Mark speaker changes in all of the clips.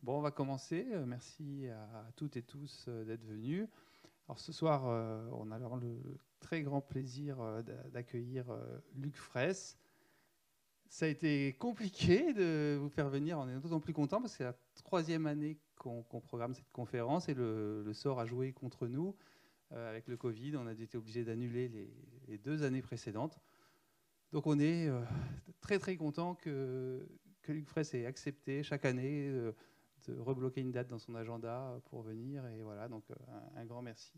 Speaker 1: Bon, on va commencer. Merci à toutes et tous d'être venus. Alors ce soir, on a alors le très grand plaisir d'accueillir Luc Fraisse. Ça a été compliqué de vous faire venir. On est d'autant plus content parce que c'est la troisième année qu'on programme cette conférence et le sort a joué contre nous. Avec le Covid, on a été obligé d'annuler les 2 années précédentes. Donc on est très très content que Luc Fraisse ait accepté chaque année de rebloquer une date dans son agenda pour venir. Et voilà, donc un grand merci.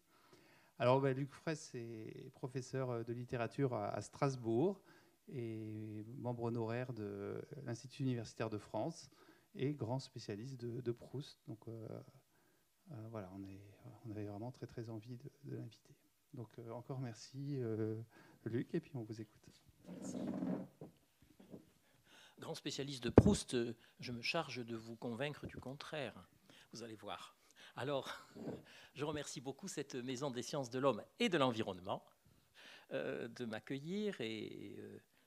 Speaker 1: Alors Luc Fraisse est professeur de littérature à Strasbourg et membre honoraire de l'Institut universitaire de France et grand spécialiste de Proust. Donc voilà, on avait vraiment très très envie de l'inviter. Donc encore merci Luc, et puis on vous écoute.
Speaker 2: Merci. Grand spécialiste de Proust, je me charge de vous convaincre du contraire. Vous allez voir. Alors, je remercie beaucoup cette Maison des sciences de l'homme et de l'environnement de m'accueillir, et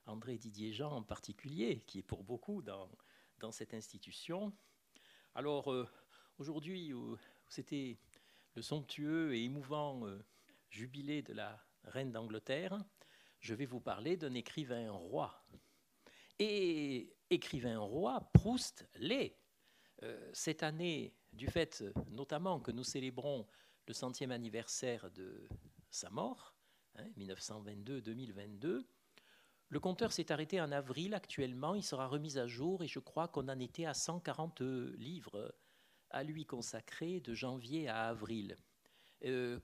Speaker 2: André Didier-Jean en particulier, qui est pour beaucoup dans cette institution. Alors, aujourd'hui, c'était le somptueux et émouvant jubilé de la reine d'Angleterre. Je vais vous parler d'un écrivain roi. Et écrivain roi, Proust l'est. Cette année, du fait notamment que nous célébrons le 100e anniversaire de sa mort, 1922-2022, le compteur s'est arrêté en avril actuellement, il sera remis à jour et je crois qu'on en était à 140 livres à lui consacrés de janvier à avril.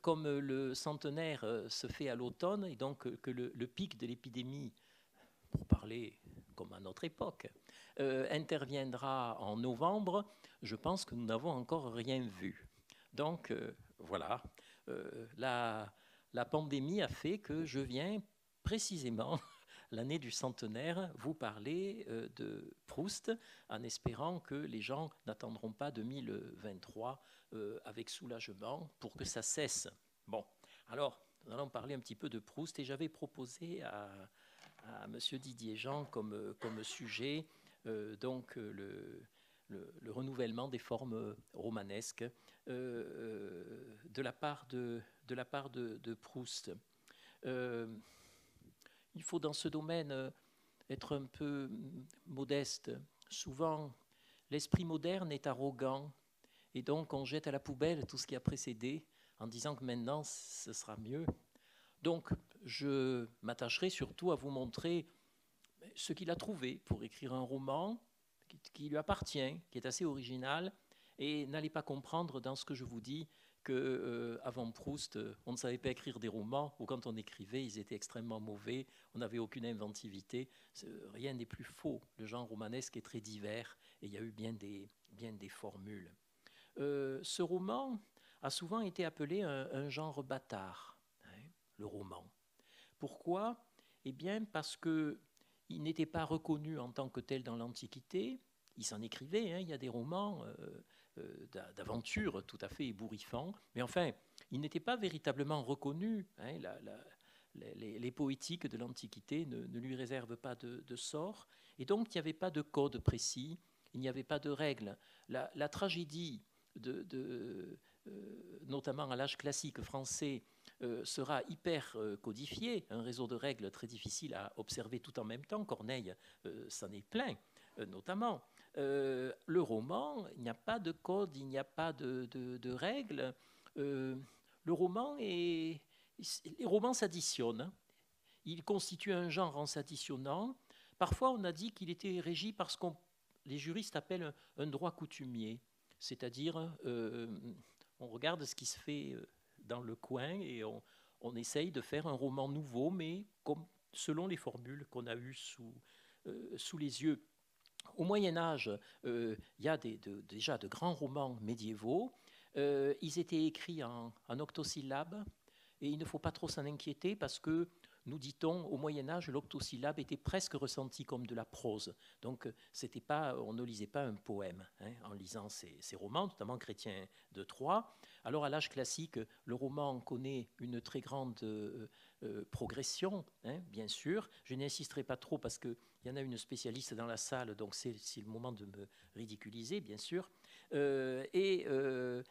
Speaker 2: Comme le centenaire se fait à l'automne et donc que le pic de l'épidémie, pour parler comme à notre époque, interviendra en novembre, je pense que nous n'avons encore rien vu. Donc voilà, la pandémie a fait que je viens précisément l'année du centenaire vous parler de Proust, en espérant que les gens n'attendront pas 2023 avec soulagement pour que ça cesse. Bon, alors nous allons parler un petit peu de Proust et j'avais proposé à M. Didier-Jean comme sujet donc le renouvellement des formes romanesques de la part de Proust. Il faut dans ce domaine être un peu modeste. Souvent, l'esprit moderne est arrogant et donc on jette à la poubelle tout ce qui a précédé en disant que maintenant ce sera mieux. Donc, je m'attacherai surtout à vous montrer ce qu'il a trouvé pour écrire un roman qui lui appartient, qui est assez original, et n'allez pas comprendre dans ce que je vous dis qu'avant Proust, on ne savait pas écrire des romans, ou quand on écrivait, ils étaient extrêmement mauvais, on n'avait aucune inventivité. Rien n'est plus faux. Le genre romanesque est très divers, et il y a eu bien des formules. Ce roman a souvent été appelé un genre bâtard, le roman. Pourquoi ? Eh bien, parce qu'il n'était pas reconnu en tant que tel dans l'Antiquité. Il s'en écrivait, il y a des romans d'aventure tout à fait ébouriffants, mais enfin, il n'était pas véritablement reconnu. Les poétiques de l'Antiquité ne lui réservent pas de sort, et donc il n'y avait pas de code précis, il n'y avait pas de règles. La tragédie notamment à l'âge classique français, sera hyper codifié, un réseau de règles très difficile à observer tout en même temps. Corneille s'en est plein, notamment. Le roman, il n'y a pas de code, il n'y a pas de règles. Le roman les romans s'additionnent. Il constitue un genre en s'additionnant. Parfois, on a dit qu'il était régi par ce que les juristes appellent un droit coutumier, c'est-à-dire on regarde ce qui se fait dans le coin et on essaye de faire un roman nouveau, mais selon les formules qu'on a eues sous les yeux. Au Moyen-Âge, il y a déjà de grands romans médiévaux. Ils étaient écrits en octosyllabes et il ne faut pas trop s'en inquiéter parce que, nous dit-on, au Moyen-Âge, l'octosyllabe était presque ressenti comme de la prose. Donc, on ne lisait pas un poème en lisant ces romans, notamment Chrétien de Troyes. Alors, à l'âge classique, le roman connaît une très grande progression, bien sûr. Je n'insisterai pas trop parce qu'il y en a une spécialiste dans la salle, donc c'est le moment de me ridiculiser, bien sûr. Dans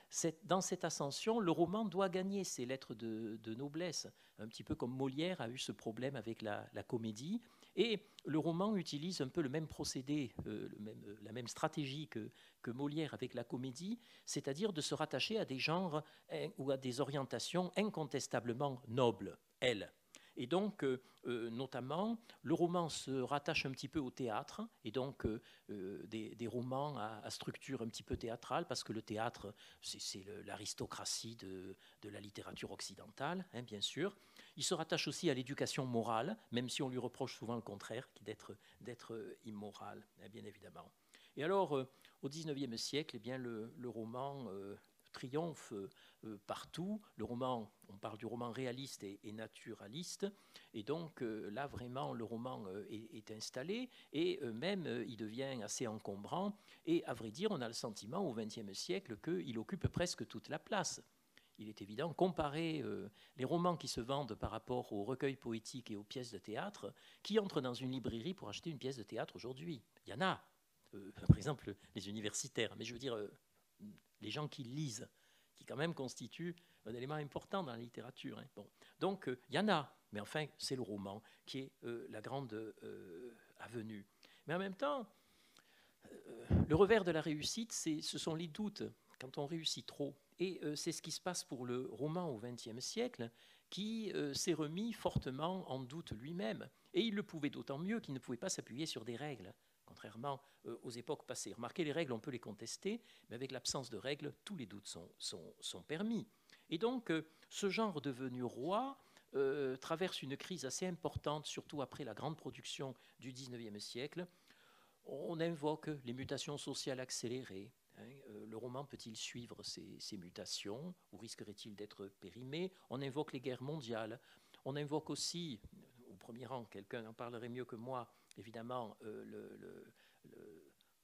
Speaker 2: cette ascension, le roman doit gagner ses lettres de noblesse, un petit peu comme Molière a eu ce problème avec la comédie. Et le roman utilise un peu le même procédé, la même stratégie que Molière avec la comédie, c'est-à-dire de se rattacher à des genres ou à des orientations incontestablement nobles, elles. Et donc, notamment, le roman se rattache un petit peu au théâtre, et donc des romans à structure un petit peu théâtrale, parce que le théâtre, c'est l'aristocratie de la littérature occidentale, hein, bien sûr. Il se rattache aussi à l'éducation morale, même si on lui reproche souvent le contraire, d'être immoral, hein, bien évidemment. Et alors, au XIXe siècle, eh bien, le roman triomphe partout. Le roman, on parle du roman réaliste et naturaliste, et donc là vraiment le roman est installé, et même il devient assez encombrant, et à vrai dire on a le sentiment au XXe siècle qu'il occupe presque toute la place. Il est évident, comparer les romans qui se vendent par rapport aux recueils poétiques et aux pièces de théâtre, qui entrent dans une librairie pour acheter une pièce de théâtre aujourd'hui? Il y en a, par exemple les universitaires, mais je veux dire les gens qui lisent, qui quand même constituent un élément important dans la littérature. Hein. Bon. Donc, il y en a, mais enfin, c'est le roman qui est la grande avenue. Mais en même temps, le revers de la réussite, ce sont les doutes, quand on réussit trop. Et c'est ce qui se passe pour le roman au XXe siècle, qui s'est remis fortement en doute lui-même. Et il le pouvait d'autant mieux qu'il ne pouvait pas s'appuyer sur des règles, contrairement aux époques passées. Remarquez, les règles, on peut les contester, mais avec l'absence de règles, tous les doutes sont permis. Et donc, ce genre devenu roi traverse une crise assez importante, surtout après la grande production du XIXe siècle. On invoque les mutations sociales accélérées. Le roman peut-il suivre ces mutations, ou risquerait-il d'être périmé? On invoque les guerres mondiales. On invoque aussi, au premier rang, quelqu'un en parlerait mieux que moi, évidemment,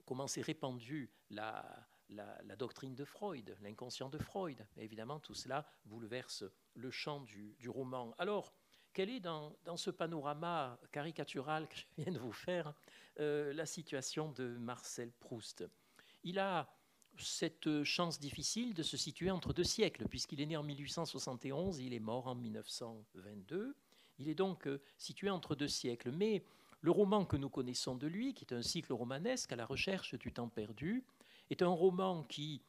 Speaker 2: comment s'est répandue la doctrine de Freud, l'inconscient de Freud. Et évidemment, tout cela bouleverse le champ du roman. Alors, quelle est dans ce panorama caricatural que je viens de vous faire la situation de Marcel Proust? Il a cette chance difficile de se situer entre deux siècles, puisqu'il est né en 1871 et il est mort en 1922. Il est donc situé entre deux siècles. Mais le roman que nous connaissons de lui, qui est un cycle romanesque à la recherche du temps perdu, est un roman qui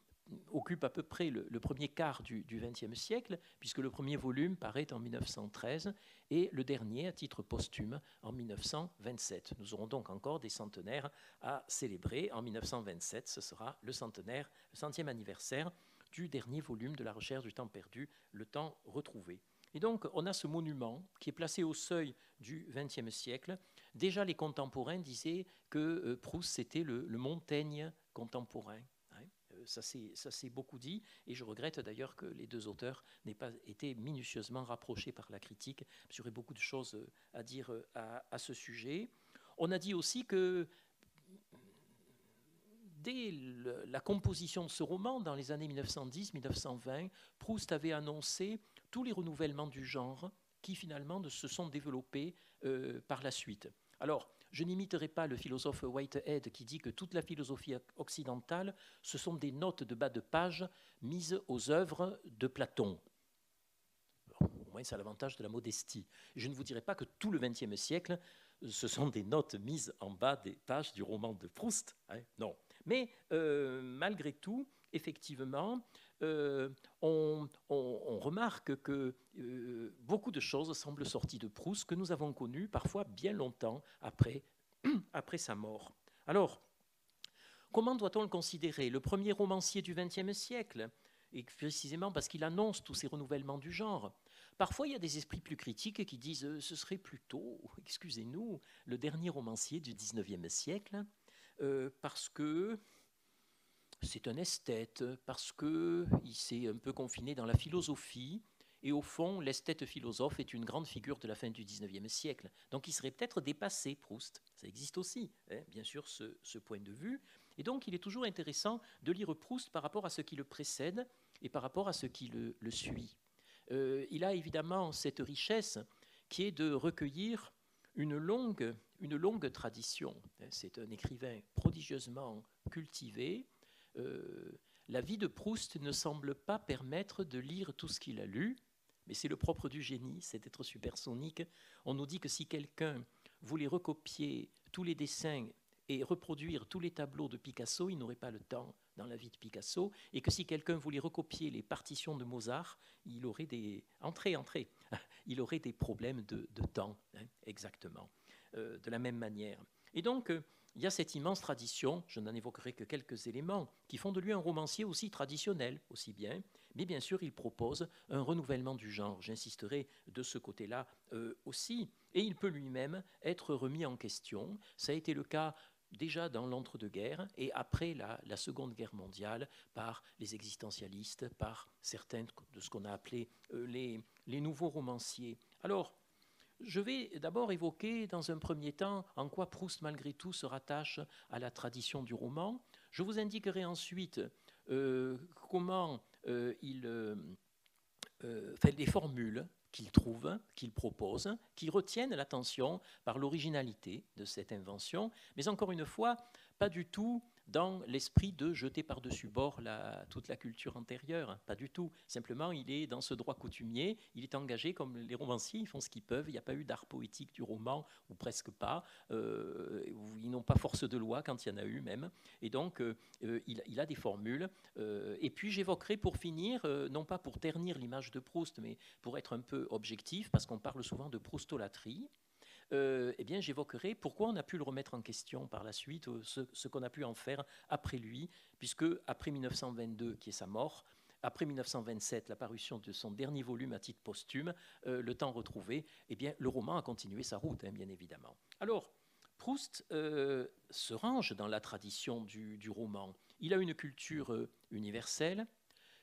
Speaker 2: occupe à peu près le premier quart du XXe siècle, puisque le premier volume paraît en 1913 et le dernier, à titre posthume, en 1927. Nous aurons donc encore des centenaires à célébrer. En 1927, ce sera le centenaire, le 100e anniversaire du dernier volume de La Recherche du temps perdu, Le temps retrouvé. Et donc, on a ce monument qui est placé au seuil du XXe siècle. Déjà, les contemporains disaient que Proust, c'était le Montaigne contemporain. Ça s'est beaucoup dit, et je regrette d'ailleurs que les deux auteurs n'aient pas été minutieusement rapprochés par la critique. J'aurais beaucoup de choses à dire à ce sujet. On a dit aussi que dès la composition de ce roman, dans les années 1910-1920, Proust avait annoncé tous les renouvellements du genre qui finalement se sont développés par la suite. Alors, je n'imiterai pas le philosophe Whitehead qui dit que toute la philosophie occidentale, ce sont des notes de bas de page mises aux œuvres de Platon. Bon, au moins, c'est l'avantage de la modestie. Je ne vous dirai pas que tout le XXe siècle, ce sont des notes mises en bas des pages du roman de Proust. Hein, non. Mais malgré tout, effectivement, on remarque que beaucoup de choses semblent sorties de Proust que nous avons connues parfois bien longtemps après sa mort. Alors, comment doit-on le considérer? Le premier romancier du XXe siècle, et précisément parce qu'il annonce tous ces renouvellements du genre. Parfois, il y a des esprits plus critiques qui disent ce serait plutôt, excusez-nous, le dernier romancier du XIXe siècle, parce que c'est un esthète, parce qu'il s'est un peu confiné dans la philosophie, et au fond, l'esthète philosophe est une grande figure de la fin du XIXe siècle. Donc il serait peut-être dépassé, Proust. Ça existe aussi, hein, bien sûr, ce point de vue. Et donc il est toujours intéressant de lire Proust par rapport à ce qui le précède et par rapport à ce qui le suit. Il a évidemment cette richesse qui est de recueillir une longue tradition. C'est un écrivain prodigieusement cultivé, la vie de Proust ne semble pas permettre de lire tout ce qu'il a lu, mais c'est le propre du génie, c'est d'être supersonique. On nous dit que si quelqu'un voulait recopier tous les dessins et reproduire tous les tableaux de Picasso, il n'aurait pas le temps dans la vie de Picasso, et que si quelqu'un voulait recopier les partitions de Mozart, il aurait des... Entrez, il aurait des problèmes de temps, hein, exactement, de la même manière. Et donc, il y a cette immense tradition, je n'en évoquerai que quelques éléments, qui font de lui un romancier aussi traditionnel, aussi bien, mais bien sûr, il propose un renouvellement du genre. J'insisterai de ce côté-là aussi. Et il peut lui-même être remis en question. Ça a été le cas déjà dans l'entre-deux-guerres et après la Seconde Guerre mondiale par les existentialistes, par certains de ce qu'on a appelé les nouveaux romanciers. Alors, je vais d'abord évoquer dans un premier temps en quoi Proust malgré tout se rattache à la tradition du roman. Je vous indiquerai ensuite comment fait des formules qu'il trouve, qu'il propose, qui retiennent l'attention par l'originalité de cette invention, mais encore une fois, pas du tout dans l'esprit de jeter par-dessus bord toute la culture antérieure, pas du tout. Simplement, il est dans ce droit coutumier, il est engagé comme les romanciers, ils font ce qu'ils peuvent, il n'y a pas eu d'art poétique du roman, ou presque pas, ils n'ont pas force de loi quand il y en a eu même, et donc il a des formules, et puis j'évoquerai pour finir, non pas pour ternir l'image de Proust, mais pour être un peu objectif, parce qu'on parle souvent de proustolâtrie, eh bien, j'évoquerai pourquoi on a pu le remettre en question par la suite, ce qu'on a pu en faire après lui, puisque après 1922, qui est sa mort, après 1927, la parution de son dernier volume à titre posthume, Le Temps retrouvé, eh bien, le roman a continué sa route, hein, bien évidemment. Alors, Proust se range dans la tradition du roman. Il a une culture universelle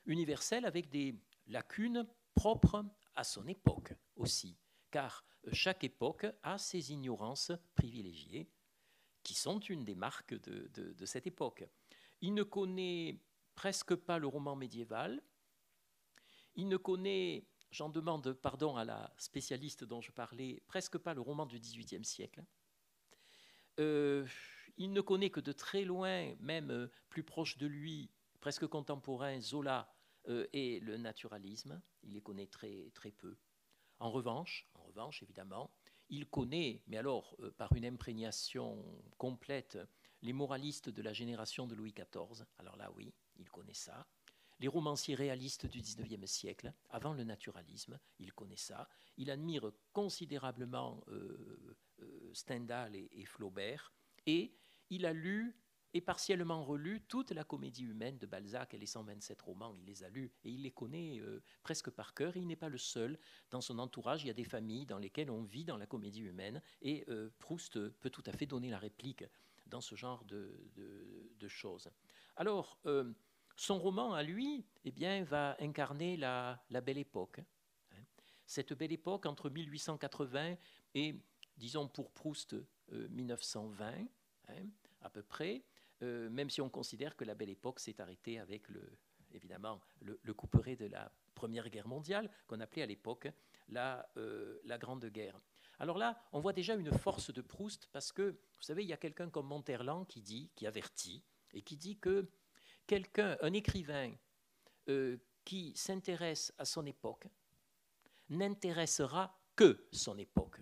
Speaker 2: avec des lacunes propres à son époque aussi, car chaque époque a ses ignorances privilégiées, qui sont une des marques de cette époque. Il ne connaît presque pas le roman médiéval, il ne connaît, j'en demande pardon à la spécialiste dont je parlais, presque pas le roman du XVIIIe siècle. Il ne connaît que de très loin, même plus proche de lui, presque contemporain, Zola et le naturalisme. Il les connaît très, très peu. En revanche, évidemment, il connaît, mais alors par une imprégnation complète, les moralistes de la génération de Louis XIV. Alors là, oui, il connaît ça. Les romanciers réalistes du XIXe siècle, avant le naturalisme, il connaît ça. Il admire considérablement Stendhal et Flaubert. Et il a lu et partiellement relu toute la comédie humaine de Balzac et les 127 romans. Il les a lus et il les connaît presque par cœur. Et il n'est pas le seul. Dans son entourage, il y a des familles dans lesquelles on vit dans la comédie humaine. Et Proust peut tout à fait donner la réplique dans ce genre de choses. Alors, son roman à lui eh bien, va incarner la Belle Époque. Cette Belle Époque entre 1880 et, disons pour Proust, 1920, à peu près, même si on considère que la Belle Époque s'est arrêtée avec évidemment le couperet de la Première Guerre mondiale, qu'on appelait à l'époque la Grande Guerre. Alors là, on voit déjà une force de Proust, parce que, vous savez, il y a quelqu'un comme Monterland qui avertit, et qui dit que un écrivain qui s'intéresse à son époque, n'intéressera que son époque.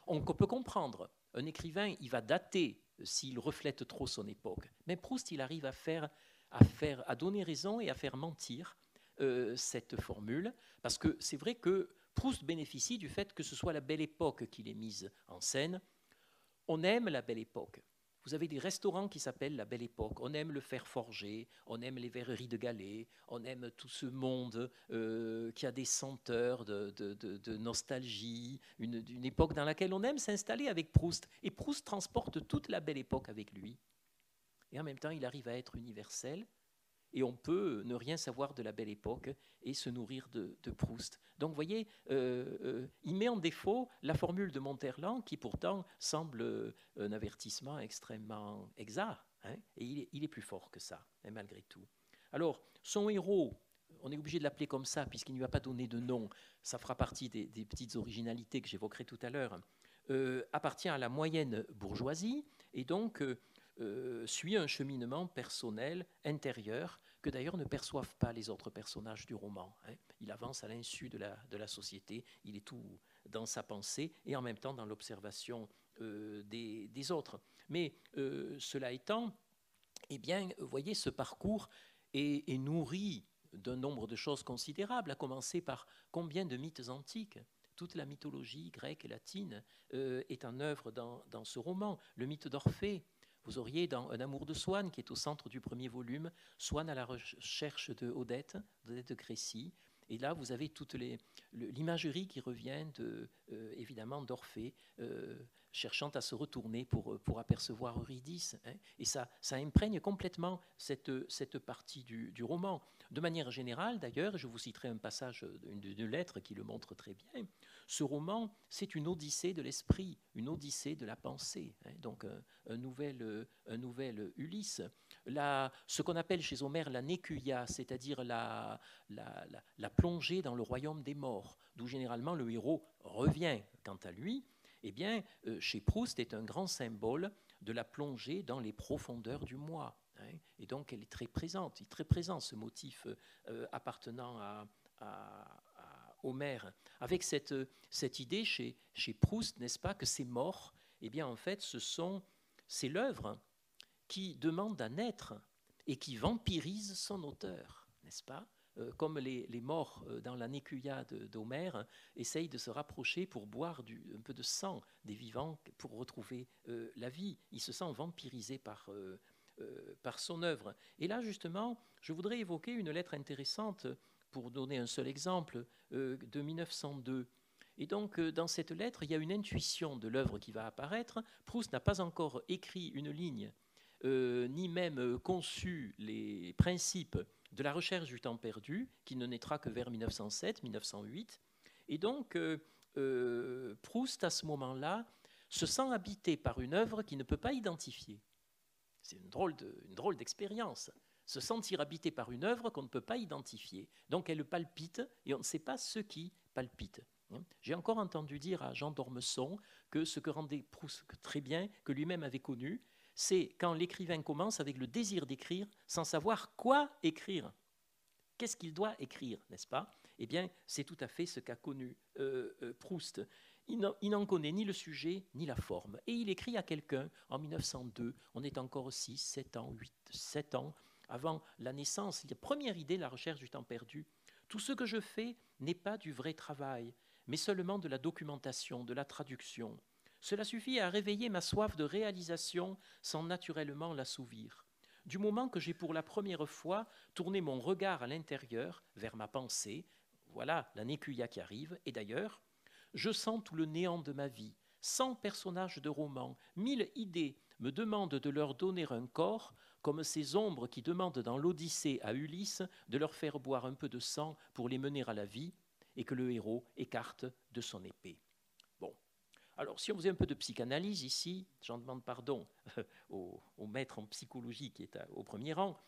Speaker 2: On peut comprendre, un écrivain, il va dater s'il reflète trop son époque. Mais Proust, il arrive à donner raison et à faire mentir cette formule, parce que c'est vrai que Proust bénéficie du fait que ce soit la Belle Époque qu'il est mise en scène. On aime la Belle Époque. Vous avez des restaurants qui s'appellent la Belle Époque. On aime le fer forgé, on aime les verreries de galets, on aime tout ce monde qui a des senteurs de nostalgie, une époque dans laquelle on aime s'installer avec Proust. Et Proust transporte toute la Belle Époque avec lui. Et en même temps, il arrive à être universel. Et on peut ne rien savoir de la Belle Époque et se nourrir de Proust. Donc, vous voyez, il met en défaut la formule de Monterland, qui pourtant semble un avertissement extrêmement exact. Hein, et il est plus fort que ça, hein, malgré tout. Alors, son héros, on est obligé de l'appeler comme ça, puisqu'il ne lui a pas donné de nom. Ça fera partie des petites originalités que j'évoquerai tout à l'heure. Appartient à la moyenne bourgeoisie, et donc suit un cheminement personnel, intérieur, que d'ailleurs ne perçoivent pas les autres personnages du roman. Il avance à l'insu de la société, il est tout dans sa pensée et en même temps dans l'observation des autres. Mais cela étant, eh bien, vous voyez, ce parcours est nourri d'un nombre de choses considérables, à commencer par combien de mythes antiques. Toute la mythologie grecque et latine est en œuvre dans ce roman. Le mythe d'Orphée. Vous auriez dans Un amour de Swann, qui est au centre du premier volume, Swann à la recherche d'Odette de Crécy. Et là, vous avez toute l'imagerie qui revient évidemment d'Orphée, cherchant à se retourner pour apercevoir Eurydice. Et ça imprègne complètement cette partie du roman. De manière générale, d'ailleurs, je vous citerai un passage d'une lettre qui le montre très bien, ce roman, c'est une odyssée de l'esprit, une odyssée de la pensée, donc un nouvel Ulysse. Ce qu'on appelle chez Homère la nékuia, c'est-à-dire la plongée dans le royaume des morts, d'où généralement le héros revient quant à lui, eh bien, chez Proust est un grand symbole de la plongée dans les profondeurs du moi. Et donc, elle est très présente, il est très présent ce motif appartenant à Homère, avec cette idée chez Proust, n'est-ce pas, que ces morts, eh bien, en fait, c'est l'œuvre qui demande à naître et qui vampirise son auteur, n'est-ce pas? Comme les morts dans la Nécuia d'Homère essayent de se rapprocher pour boire un peu de sang des vivants pour retrouver la vie. Il se sent vampirisé par son œuvre. Et là, justement, je voudrais évoquer une lettre intéressante, pour donner un seul exemple, de 1902. Et donc, dans cette lettre, il y a une intuition de l'œuvre qui va apparaître. Proust n'a pas encore écrit une ligne, ni même conçu les principes de la recherche du temps perdu, qui ne naîtra que vers 1907-1908. Et donc, Proust, à ce moment-là, se sent habité par une œuvre qu'il ne peut pas identifier. C'est une drôle d'expérience. Se sentir habité par une œuvre qu'on ne peut pas identifier. Donc elle palpite et on ne sait pas ce qui palpite. J'ai encore entendu dire à Jean d'Ormesson que ce que rendait Proust très bien, que lui-même avait connu, c'est quand l'écrivain commence avec le désir d'écrire sans savoir quoi écrire. Qu'est-ce qu'il doit écrire, n'est-ce pas? Eh bien, c'est tout à fait ce qu'a connu Proust. Il n'en connaît ni le sujet ni la forme. Et il écrit à quelqu'un en 1902, on est encore 6, 7 ans, 8, 7 ans, avant la naissance, la première idée de la recherche du temps perdu. Tout ce que je fais n'est pas du vrai travail, mais seulement de la documentation, de la traduction. Cela suffit à réveiller ma soif de réalisation sans naturellement l'assouvir. Du moment que j'ai pour la première fois tourné mon regard à l'intérieur, vers ma pensée, voilà la Nécuia qui arrive, et d'ailleurs, je sens tout le néant de ma vie. 100 personnages de romans, 1000 idées me demandent de leur donner un corps, comme ces ombres qui demandent dans l'Odyssée à Ulysse de leur faire boire un peu de sang pour les mener à la vie, et que le héros écarte de son épée. Bon, alors si on faisait un peu de psychanalyse ici, j'en demande pardon au maître en psychologie qui est au premier rang,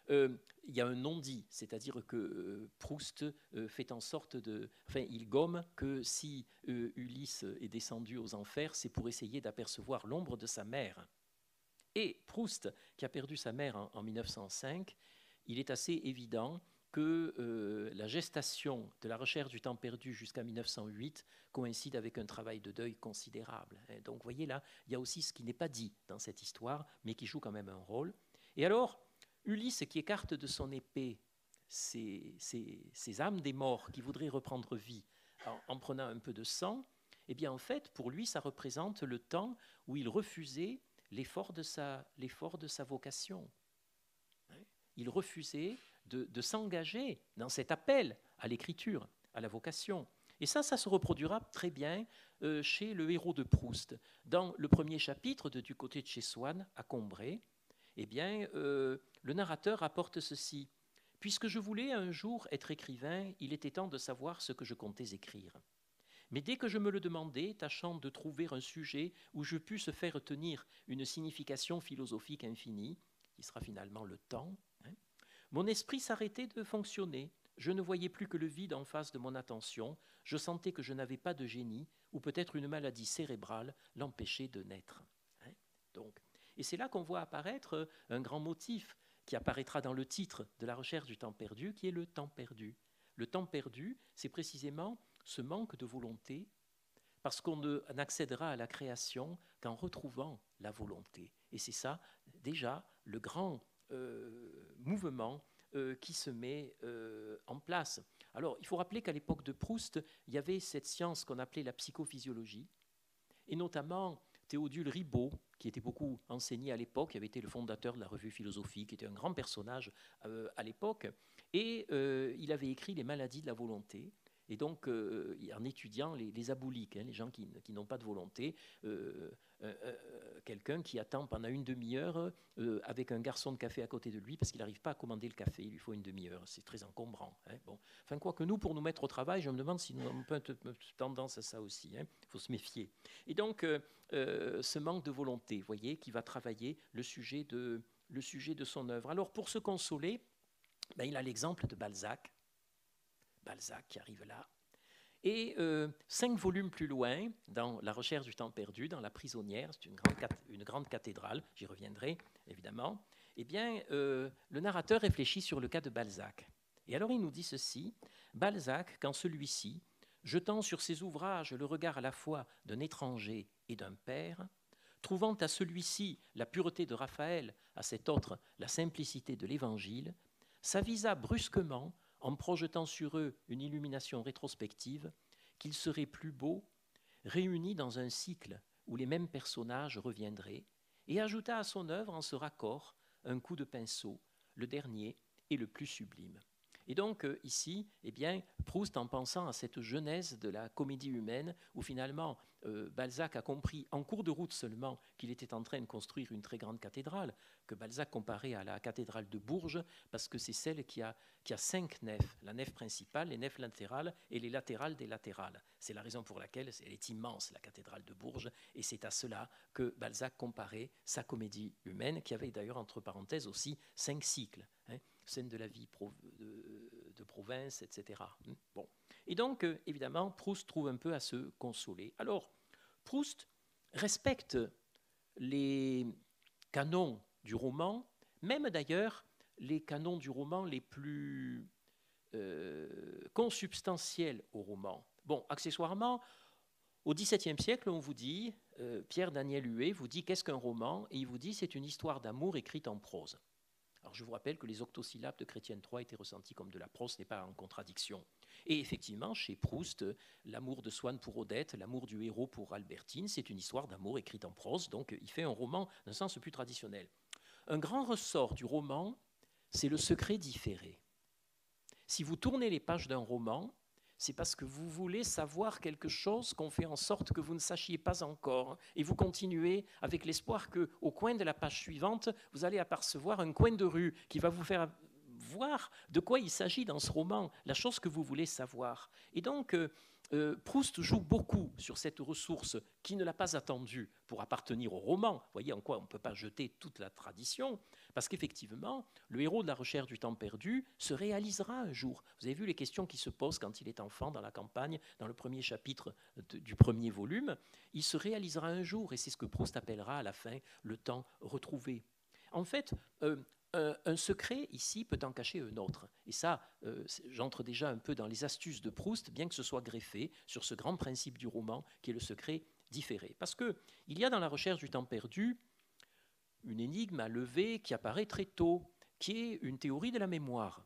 Speaker 2: il y a un non-dit, c'est-à-dire que Proust fait en sorte il gomme que si Ulysse est descendu aux enfers, c'est pour essayer d'apercevoir l'ombre de sa mère. Et Proust, qui a perdu sa mère en 1905, il est assez évident que la gestation de la recherche du temps perdu jusqu'à 1908 coïncide avec un travail de deuil considérable. Donc vous voyez là, il y a aussi ce qui n'est pas dit dans cette histoire, mais qui joue quand même un rôle. Et alors, Ulysse qui écarte de son épée ces âmes des morts qui voudraient reprendre vie en prenant un peu de sang, eh bien en fait, pour lui, ça représente le temps où il refusait l'effort de sa vocation. Il refusait de s'engager dans cet appel à l'écriture, à la vocation. Et ça se reproduira très bien chez le héros de Proust. Dans le premier chapitre Du côté de chez Swann, à Combray, eh bien, le narrateur rapporte ceci. « Puisque je voulais un jour être écrivain, il était temps de savoir ce que je comptais écrire. Mais dès que je me le demandais, tâchant de trouver un sujet où je pusse faire tenir une signification philosophique infinie, qui sera finalement le temps, mon esprit s'arrêtait de fonctionner. Je ne voyais plus que le vide en face de mon attention. Je sentais que je n'avais pas de génie, ou peut-être une maladie cérébrale l'empêchait de naître. » Donc, Et c'est là qu'on voit apparaître un grand motif qui apparaîtra dans le titre de la recherche du temps perdu, qui est le temps perdu. Le temps perdu, c'est précisément ce manque de volonté, parce qu'on n'accédera à la création qu'en retrouvant la volonté. Et c'est ça, déjà, le grand mouvement qui se met en place. Alors, il faut rappeler qu'à l'époque de Proust, il y avait cette science qu'on appelait la psychophysiologie, et notamment Théodule Ribot, qui était beaucoup enseigné à l'époque, qui avait été le fondateur de la revue philosophique, qui était un grand personnage à l'époque, et il avait écrit Les maladies de la volonté. Et donc, en étudiant les abouliques, les gens qui n'ont pas de volonté, quelqu'un qui attend pendant une demi-heure avec un garçon de café à côté de lui parce qu'il n'arrive pas à commander le café, il lui faut une demi-heure, c'est très encombrant. Bon. Enfin, quoique nous, pour nous mettre au travail, je me demande si nous avons pas tendance à ça aussi, il faut se méfier. Et donc, ce manque de volonté, vous voyez, qui va travailler le sujet de son œuvre. Alors, pour se consoler, ben, il a l'exemple de Balzac qui arrive là. Et 5 volumes plus loin, dans La recherche du temps perdu, dans La prisonnière, c'est une grande cathédrale, j'y reviendrai évidemment, eh bien, le narrateur réfléchit sur le cas de Balzac. Et alors il nous dit ceci, Balzac, quand celui-ci, jetant sur ses ouvrages le regard à la fois d'un étranger et d'un père, trouvant à celui-ci la pureté de Raphaël, à cet autre la simplicité de l'Évangile, s'avisa brusquement en projetant sur eux une illumination rétrospective, qu'ils seraient plus beaux, réunis dans un cycle où les mêmes personnages reviendraient, et ajouta à son œuvre en ce raccord un coup de pinceau, le dernier et le plus sublime. Et donc ici, eh bien, Proust, en pensant à cette genèse de la comédie humaine, où finalement Balzac a compris en cours de route seulement qu'il était en train de construire une très grande cathédrale, que Balzac comparait à la cathédrale de Bourges, parce que c'est celle qui a 5 nefs, la nef principale, les nefs latérales et les latérales des latérales. C'est la raison pour laquelle elle est immense, la cathédrale de Bourges, et c'est à cela que Balzac comparait sa comédie humaine, qui avait d'ailleurs entre parenthèses aussi 5 cycles, scène de la vie de province, etc. Bon. Et donc, évidemment, Proust trouve un peu à se consoler. Alors, Proust respecte les canons du roman, même d'ailleurs les canons du roman les plus consubstantiels au roman. Bon, accessoirement, au XVIIe siècle, on vous dit, Pierre-Daniel Huet vous dit qu'est-ce qu'un roman, et il vous dit c'est une histoire d'amour écrite en prose. Alors je vous rappelle que les octosyllabes de Chrétien III étaient ressentis comme de la prose, ce n'est pas en contradiction. Et effectivement, chez Proust, l'amour de Swann pour Odette, l'amour du héros pour Albertine, c'est une histoire d'amour écrite en prose, donc il fait un roman d'un sens plus traditionnel. Un grand ressort du roman, c'est le secret différé. Si vous tournez les pages d'un roman, c'est parce que vous voulez savoir quelque chose qu'on fait en sorte que vous ne sachiez pas encore. Et vous continuez avec l'espoir qu'au coin de la page suivante, vous allez apercevoir un coin de rue qui va vous faire voir de quoi il s'agit dans ce roman, la chose que vous voulez savoir. Et donc, Proust joue beaucoup sur cette ressource qui ne l'a pas attendue pour appartenir au roman. Vous voyez en quoi on ne peut pas jeter toute la tradition, parce qu'effectivement, le héros de La recherche du temps perdu se réalisera un jour. Vous avez vu les questions qui se posent quand il est enfant dans la campagne, dans le premier chapitre du premier volume. Il se réalisera un jour, et c'est ce que Proust appellera à la fin le temps retrouvé. En fait, un secret, ici, peut en cacher un autre. Et ça, j'entre déjà un peu dans les astuces de Proust, bien que ce soit greffé sur ce grand principe du roman, qui est le secret différé. Parce qu'il y a dans La recherche du temps perdu une énigme à lever qui apparaît très tôt, qui est une théorie de la mémoire.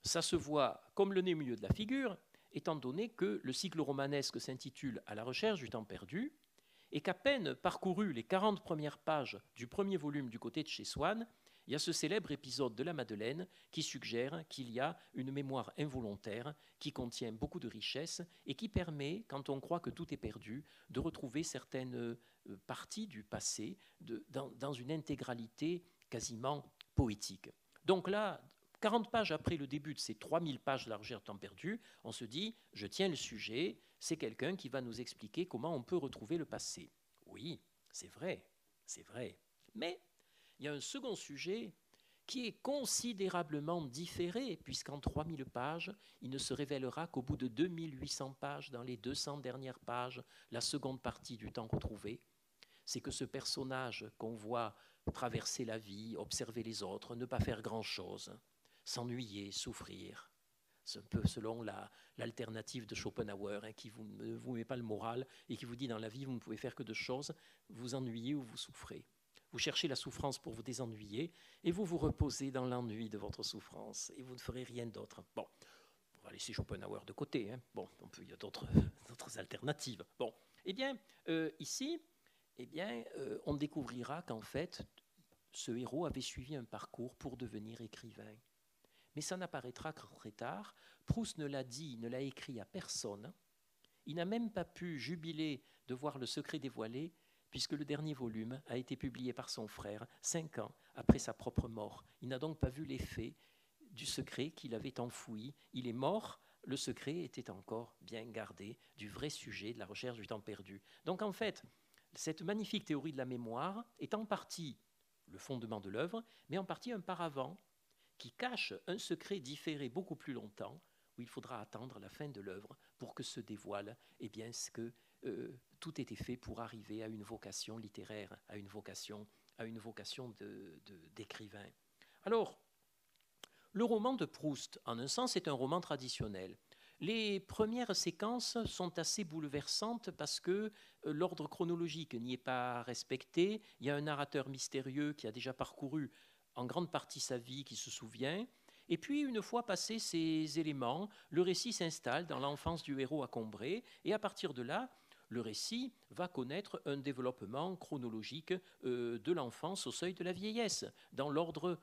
Speaker 2: Ça se voit comme le nez au milieu de la figure, étant donné que le cycle romanesque s'intitule « À la recherche du temps perdu », et qu'à peine parcouru les 40 premières pages du premier volume du côté de chez Swann, il y a ce célèbre épisode de la Madeleine qui suggère qu'il y a une mémoire involontaire qui contient beaucoup de richesses et qui permet, quand on croit que tout est perdu, de retrouver certaines parties du passé dans une intégralité quasiment poétique. Donc là, 40 pages après le début de ces 3000 pages de La recherche du temps perdu, on se dit, je tiens le sujet, c'est quelqu'un qui va nous expliquer comment on peut retrouver le passé. Oui, c'est vrai. Mais il y a un second sujet qui est considérablement différé, puisqu'en 3000 pages, il ne se révélera qu'au bout de 2800 pages, dans les 200 dernières pages, la seconde partie du temps retrouvé. c'est que ce personnage qu'on voit traverser la vie, observer les autres, ne pas faire grand-chose, s'ennuyer, souffrir. C'est un peu selon l'alternative de Schopenhauer, hein, qui ne vous met pas le moral et qui vous dit dans la vie, vous ne pouvez faire que deux choses, vous ennuyez ou vous souffrez. Vous cherchez la souffrance pour vous désennuyer et vous vous reposez dans l'ennui de votre souffrance et vous ne ferez rien d'autre. Bon, on va laisser Schopenhauer de côté. Hein. Bon, il y a d'autres alternatives. Bon, eh bien, ici, on découvrira qu'en fait, ce héros avait suivi un parcours pour devenir écrivain. Mais ça n'apparaîtra que très tard. Proust ne l'a dit, ne l'a écrit à personne. Il n'a même pas pu jubiler de voir Le Secret dévoilé, puisque le dernier volume a été publié par son frère 5 ans après sa propre mort. Il n'a donc pas vu l'effet du secret qu'il avait enfoui. Il est mort, le secret était encore bien gardé du vrai sujet de la recherche du temps perdu. Donc en fait, cette magnifique théorie de la mémoire est en partie le fondement de l'œuvre, mais en partie un paravent qui cache un secret différé beaucoup plus longtemps, où il faudra attendre la fin de l'œuvre pour que se dévoile ce que tout était fait pour arriver à une vocation littéraire, à une vocation d'écrivain. Alors, le roman de Proust, en un sens, est un roman traditionnel. Les premières séquences sont assez bouleversantes parce que l'ordre chronologique n'y est pas respecté. Il y a un narrateur mystérieux qui a déjà parcouru en grande partie sa vie, qui se souvient. Et puis, une fois passés ces éléments, le récit s'installe dans l'enfance du héros à Combray. Et à partir de là, le récit va connaître un développement chronologique de l'enfance au seuil de la vieillesse, dans l'ordre,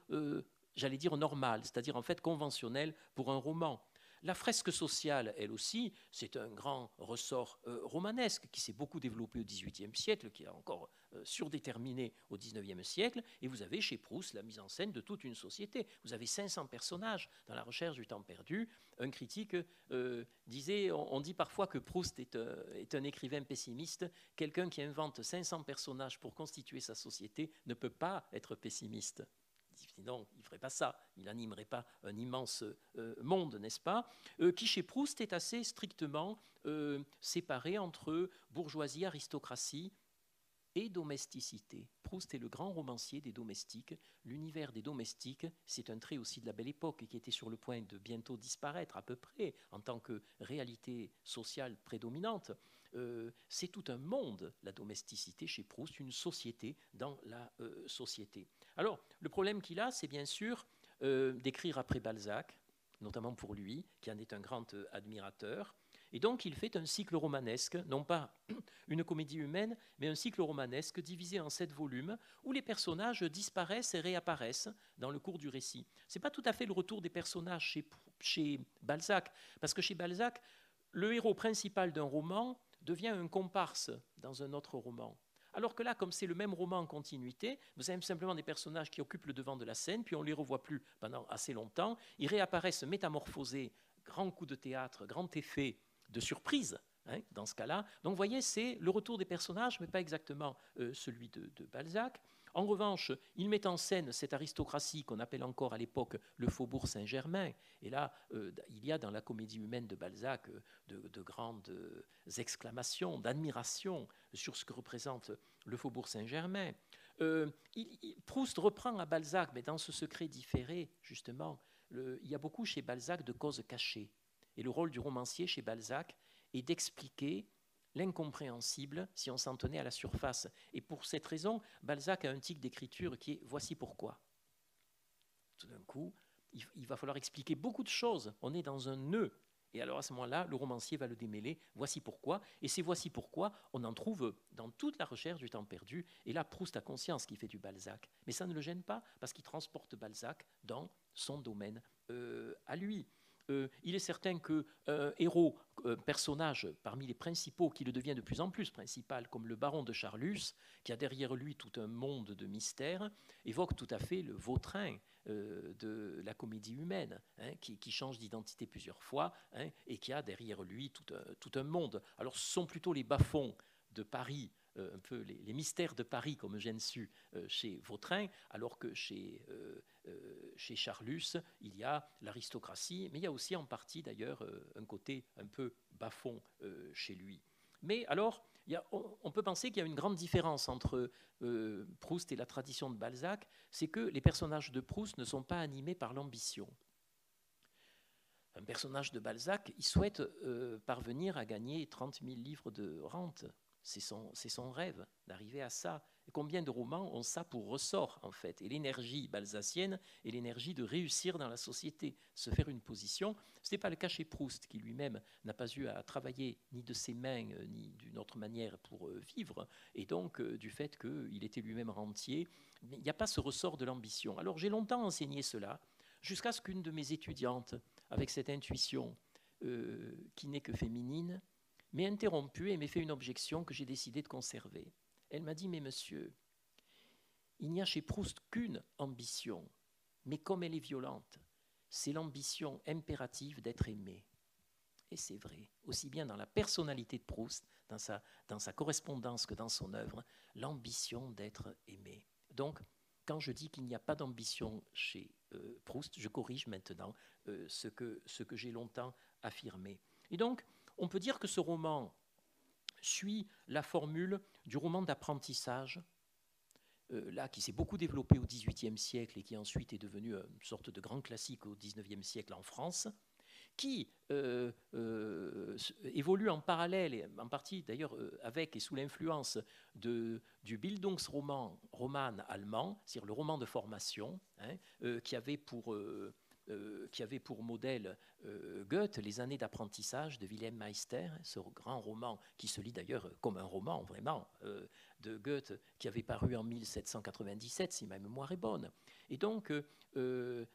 Speaker 2: j'allais dire, normal, c'est-à-dire en fait conventionnel pour un roman. La fresque sociale, elle aussi, c'est un grand ressort romanesque qui s'est beaucoup développé au XVIIIe siècle, qui a encore surdéterminé au XIXe siècle. Et vous avez chez Proust la mise en scène de toute une société. Vous avez 500 personnages dans La Recherche du temps perdu. Un critique disait, on dit parfois que Proust est un écrivain pessimiste. Quelqu'un qui invente 500 personnages pour constituer sa société ne peut pas être pessimiste. Sinon, il ne ferait pas ça, il n'animerait pas un immense monde, n'est-ce pas, qui chez Proust est assez strictement séparé entre bourgeoisie, aristocratie et domesticité. Proust est le grand romancier des domestiques. L'univers des domestiques, c'est un trait aussi de la Belle Époque qui était sur le point de bientôt disparaître à peu près en tant que réalité sociale prédominante. C'est tout un monde, la domesticité chez Proust, une société dans la société. Alors, le problème qu'il a, c'est bien sûr d'écrire après Balzac, notamment pour lui, qui en est un grand admirateur. Et donc, il fait un cycle romanesque, non pas une comédie humaine, mais un cycle romanesque divisé en 7 volumes, où les personnages disparaissent et réapparaissent dans le cours du récit. Ce n'est pas tout à fait le retour des personnages chez Balzac, parce que chez Balzac, le héros principal d'un roman devient un comparse dans un autre roman. Alors que là, comme c'est le même roman en continuité, vous avez simplement des personnages qui occupent le devant de la scène, puis on ne les revoit plus pendant assez longtemps. Ils réapparaissent métamorphosés, grand coup de théâtre, grand effet de surprise, hein, dans ce cas-là. Donc vous voyez, c'est le retour des personnages, mais pas exactement celui de Balzac. En revanche, il met en scène cette aristocratie qu'on appelle encore à l'époque le Faubourg Saint-Germain. Et là, il y a dans la comédie humaine de Balzac de grandes exclamations, d'admiration sur ce que représente le Faubourg Saint-Germain. Proust reprend à Balzac, mais dans ce secret différé, justement, il y a beaucoup chez Balzac de causes cachées. Et le rôle du romancier chez Balzac est d'expliquer l'incompréhensible si on s'en tenait à la surface. Et pour cette raison, Balzac a un tic d'écriture qui est « voici pourquoi ». Tout d'un coup, il va falloir expliquer beaucoup de choses. On est dans un nœud. Et alors à ce moment-là, le romancier va le démêler. Voici pourquoi. Et c'est voici pourquoi on en trouve dans toute la recherche du temps perdu. Et là, Proust a conscience qu'il fait du Balzac. Mais ça ne le gêne pas parce qu'il transporte Balzac dans son domaine à lui. Il est certain qu'un héros, personnage parmi les principaux, qui le devient de plus en plus principal, comme le baron de Charlus, qui a derrière lui tout un monde de mystères, évoque tout à fait le Vautrin de la comédie humaine, hein, qui change d'identité plusieurs fois, hein, et qui a derrière lui tout un monde. Alors ce sont plutôt les bas-fonds de Paris, un peu les mystères de Paris, comme Eugène Sue chez Vautrin, alors que chez Charlus, il y a l'aristocratie, mais il y a aussi en partie d'ailleurs un côté un peu bas-fond chez lui. Mais alors, on peut penser qu'il y a une grande différence entre Proust et la tradition de Balzac, c'est que les personnages de Proust ne sont pas animés par l'ambition. Un personnage de Balzac, il souhaite parvenir à gagner 30 000 livres de rente. C'est son rêve d'arriver à ça. Et combien de romans ont ça pour ressort, en fait? Et l'énergie balzacienne est l'énergie de réussir dans la société, se faire une position. Ce n'est pas le cas chez Proust, qui lui-même n'a pas eu à travailler ni de ses mains, ni d'une autre manière pour vivre. Et donc, du fait qu'il était lui-même rentier, il n'y a pas ce ressort de l'ambition. Alors, j'ai longtemps enseigné cela, jusqu'à ce qu'une de mes étudiantes, avec cette intuition qui n'est que féminine, m'ait interrompu et m'ait fait une objection que j'ai décidé de conserver. Elle m'a dit, mais monsieur, il n'y a chez Proust qu'une ambition, mais comme elle est violente, c'est l'ambition impérative d'être aimé. Et c'est vrai, aussi bien dans la personnalité de Proust, dans sa correspondance que dans son œuvre, l'ambition d'être aimé. Donc, quand je dis qu'il n'y a pas d'ambition chez Proust, je corrige maintenant ce que j'ai longtemps affirmé. Et donc, on peut dire que ce roman suit la formule du roman d'apprentissage, là, qui s'est beaucoup développé au XVIIIe siècle et qui ensuite est devenu une sorte de grand classique au XIXe siècle en France, qui évolue en parallèle, et en partie d'ailleurs avec et sous l'influence du Bildungsroman allemand, c'est-à-dire le roman de formation, qui avait pour modèle Goethe, Les années d'apprentissage de Wilhelm Meister, ce grand roman qui se lit d'ailleurs comme un roman vraiment de Goethe, qui avait paru en 1797, si ma mémoire est bonne. Et donc,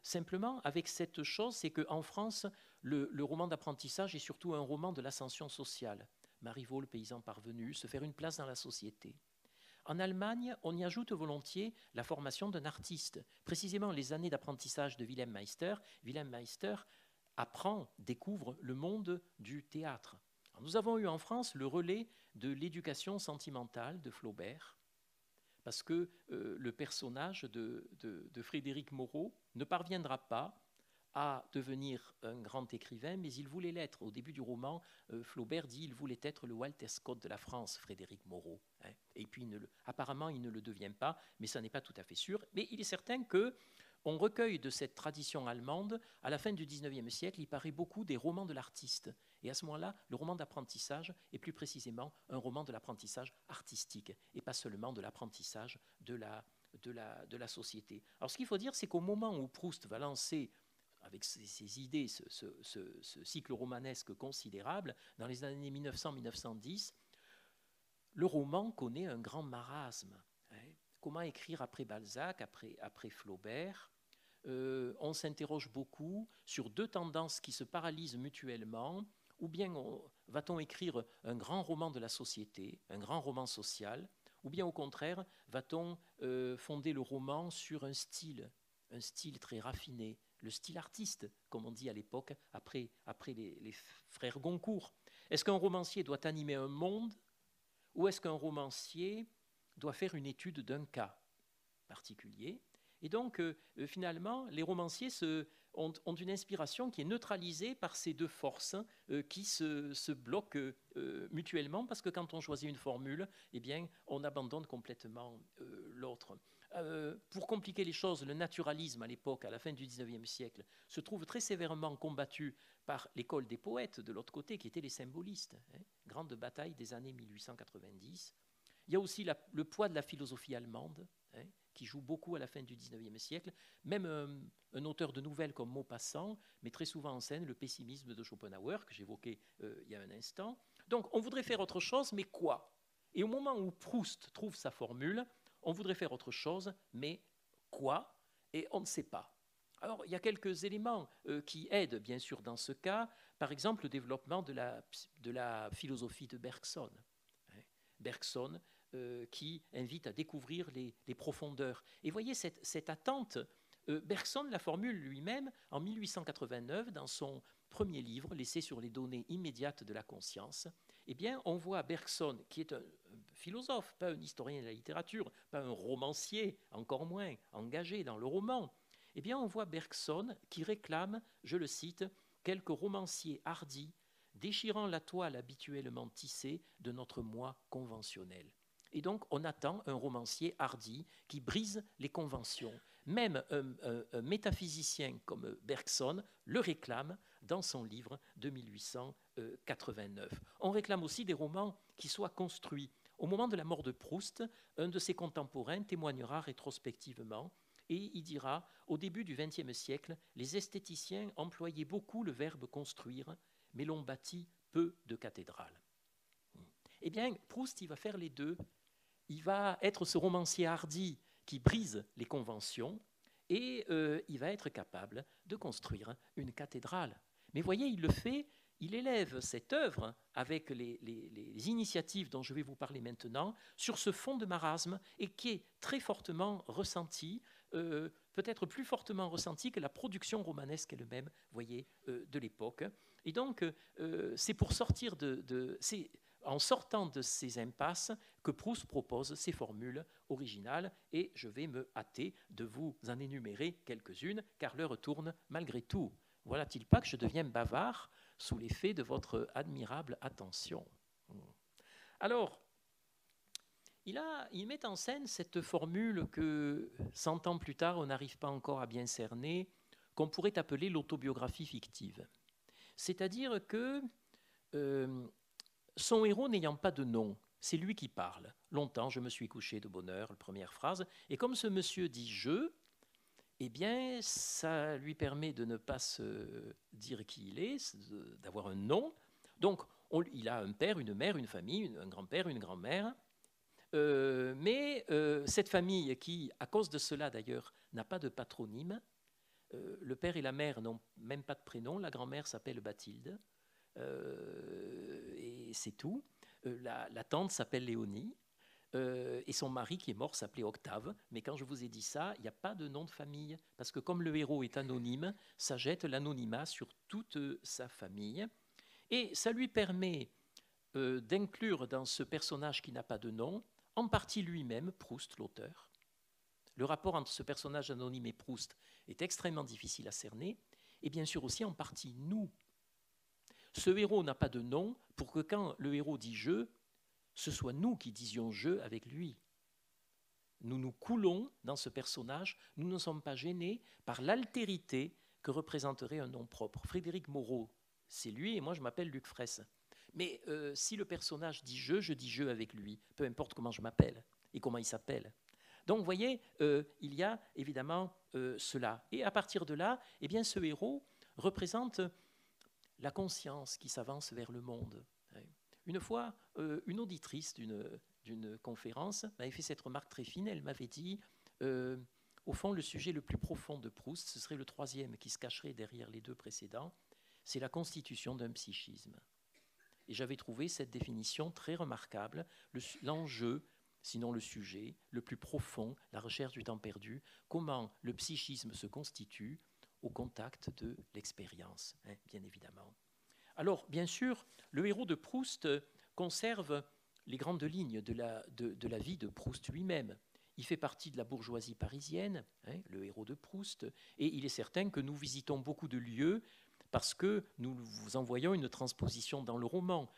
Speaker 2: simplement, avec cette chose, c'est qu'en France, le roman d'apprentissage est surtout un roman de l'ascension sociale. Marivaux, le paysan parvenu, se faire une place dans la société. En Allemagne, on y ajoute volontiers la formation d'un artiste. Précisément les années d'apprentissage de Wilhelm Meister. Wilhelm Meister découvre le monde du théâtre. Alors, nous avons eu en France le relais de l'éducation sentimentale de Flaubert, parce que le personnage de Frédéric Moreau ne parviendra pas à devenir un grand écrivain, mais il voulait l'être. Au début du roman, Flaubert dit qu'il voulait être le Walter Scott de la France, Frédéric Moreau. Et puis, apparemment, il ne le devient pas, mais ça n'est pas tout à fait sûr. Mais il est certain qu'on recueille de cette tradition allemande, à la fin du XIXe siècle, il paraît beaucoup des romans de l'artiste. Et à ce moment-là, le roman d'apprentissage est plus précisément un roman de l'apprentissage artistique, et pas seulement de l'apprentissage de la société. Alors, ce qu'il faut dire, c'est qu'au moment où Proust va lancer avec ses idées, ce cycle romanesque considérable, dans les années 1900-1910, le roman connaît un grand marasme. Comment écrire après Balzac, après Flaubert? On s'interroge beaucoup sur deux tendances qui se paralysent mutuellement. Ou bien va-t-on écrire un grand roman de la société, un grand roman social, ou bien au contraire, va-t-on fonder le roman sur un style très raffiné, le style artiste, comme on dit à l'époque, après les frères Goncourt. Est-ce qu'un romancier doit animer un monde, ou est-ce qu'un romancier doit faire une étude d'un cas particulier? Et donc, finalement, les romanciers ont une inspiration qui est neutralisée par ces deux forces qui se bloquent mutuellement, parce que quand on choisit une formule, eh bien, on abandonne complètement l'autre. Pour compliquer les choses, le naturalisme à l'époque, à la fin du XIXe siècle, se trouve très sévèrement combattu par l'école des poètes de l'autre côté, qui étaient les symbolistes. Grande bataille des années 1890. Il y a aussi le poids de la philosophie allemande, qui joue beaucoup à la fin du XIXe siècle. Même un auteur de nouvelles comme Maupassant met très souvent en scène le pessimisme de Schopenhauer, que j'évoquais il y a un instant. Donc on voudrait faire autre chose, mais quoi? Et au moment où Proust trouve sa formule, on voudrait faire autre chose, mais quoi? Et on ne sait pas. Alors, il y a quelques éléments qui aident, bien sûr, dans ce cas. Par exemple, le développement de la philosophie de Bergson. Bergson, qui invite à découvrir les profondeurs. Et voyez cette attente. Bergson la formule lui-même en 1889 dans son premier livre, L'essai sur les données immédiates de la conscience. Eh bien, on voit Bergson, qui est un philosophe, pas un historien de la littérature, pas un romancier, encore moins engagé dans le roman. Eh bien, on voit Bergson qui réclame, je le cite, quelques romanciers hardis déchirant la toile habituellement tissée de notre moi conventionnel. Et donc, on attend un romancier hardi qui brise les conventions. Même un métaphysicien comme Bergson le réclame dans son livre de 1889. On réclame aussi des romans qui soient construits. Au moment de la mort de Proust, un de ses contemporains témoignera rétrospectivement et il dira « Au début du XXe siècle, les esthéticiens employaient beaucoup le verbe construire, mais l'on bâtit peu de cathédrales. » Eh bien, Proust, il va faire les deux. Il va être ce romancier hardi qui brise les conventions et il va être capable de construire une cathédrale. Mais voyez, il le fait, il élève cette œuvre avec les initiatives dont je vais vous parler maintenant sur ce fond de marasme et qui est très fortement ressenti, peut-être plus fortement ressenti que la production romanesque elle-même, voyez, de l'époque. Et donc, c'est pour sortir en sortant de ces impasses que Proust propose ces formules originales et je vais me hâter de vous en énumérer quelques-unes car l'heure tourne malgré tout. Voilà-t-il pas que je deviens bavard sous l'effet de votre admirable attention. Alors, il met en scène cette formule que 100 ans plus tard on n'arrive pas encore à bien cerner, qu'on pourrait appeler l'autobiographie fictive. C'est-à-dire que son héros n'ayant pas de nom, c'est lui qui parle. Longtemps, je me suis couché de bonne heure, la première phrase. Et comme ce monsieur dit « je », eh bien, ça lui permet de ne pas se dire qui il est, d'avoir un nom. Donc, il a un père, une mère, une famille, un grand-père, une grand-mère. Mais cette famille qui, à cause de cela d'ailleurs, n'a pas de patronyme, le père et la mère n'ont même pas de prénom, la grand-mère s'appelle Bathilde. Et c'est tout. La tante s'appelle Léonie et son mari qui est mort s'appelait Octave. Mais quand je vous ai dit ça, il n'y a pas de nom de famille parce que comme le héros est anonyme, ça jette l'anonymat sur toute sa famille et ça lui permet d'inclure dans ce personnage qui n'a pas de nom en partie lui-même, Proust, l'auteur. Le rapport entre ce personnage anonyme et Proust est extrêmement difficile à cerner et bien sûr aussi en partie nous. Ce héros n'a pas de nom pour que quand le héros dit « je », ce soit nous qui disions « je » avec lui. Nous nous coulons dans ce personnage, nous ne sommes pas gênés par l'altérité que représenterait un nom propre. Frédéric Moreau, c'est lui et moi je m'appelle Luc Fraisse. Mais si le personnage dit « je », dis « je » avec lui, peu importe comment je m'appelle et comment il s'appelle. Donc vous voyez, il y a évidemment cela. Et à partir de là, eh bien, ce héros représente la conscience qui s'avance vers le monde. Une fois, une auditrice d'une conférence m'avait fait cette remarque très fine. Elle m'avait dit, au fond, le sujet le plus profond de Proust, ce serait le troisième qui se cacherait derrière les deux précédents, c'est la constitution d'un psychisme. Et j'avais trouvé cette définition très remarquable. L'enjeu, sinon le sujet, le plus profond, la recherche du temps perdu, comment le psychisme se constitue au contact de l'expérience, bien évidemment. Alors, bien sûr, le héros de Proust conserve les grandes lignes de la vie de Proust lui-même. Il fait partie de la bourgeoisie parisienne, le héros de Proust, et il est certain que nous visitons beaucoup de lieux parce que nous vous envoyons une transposition dans le roman.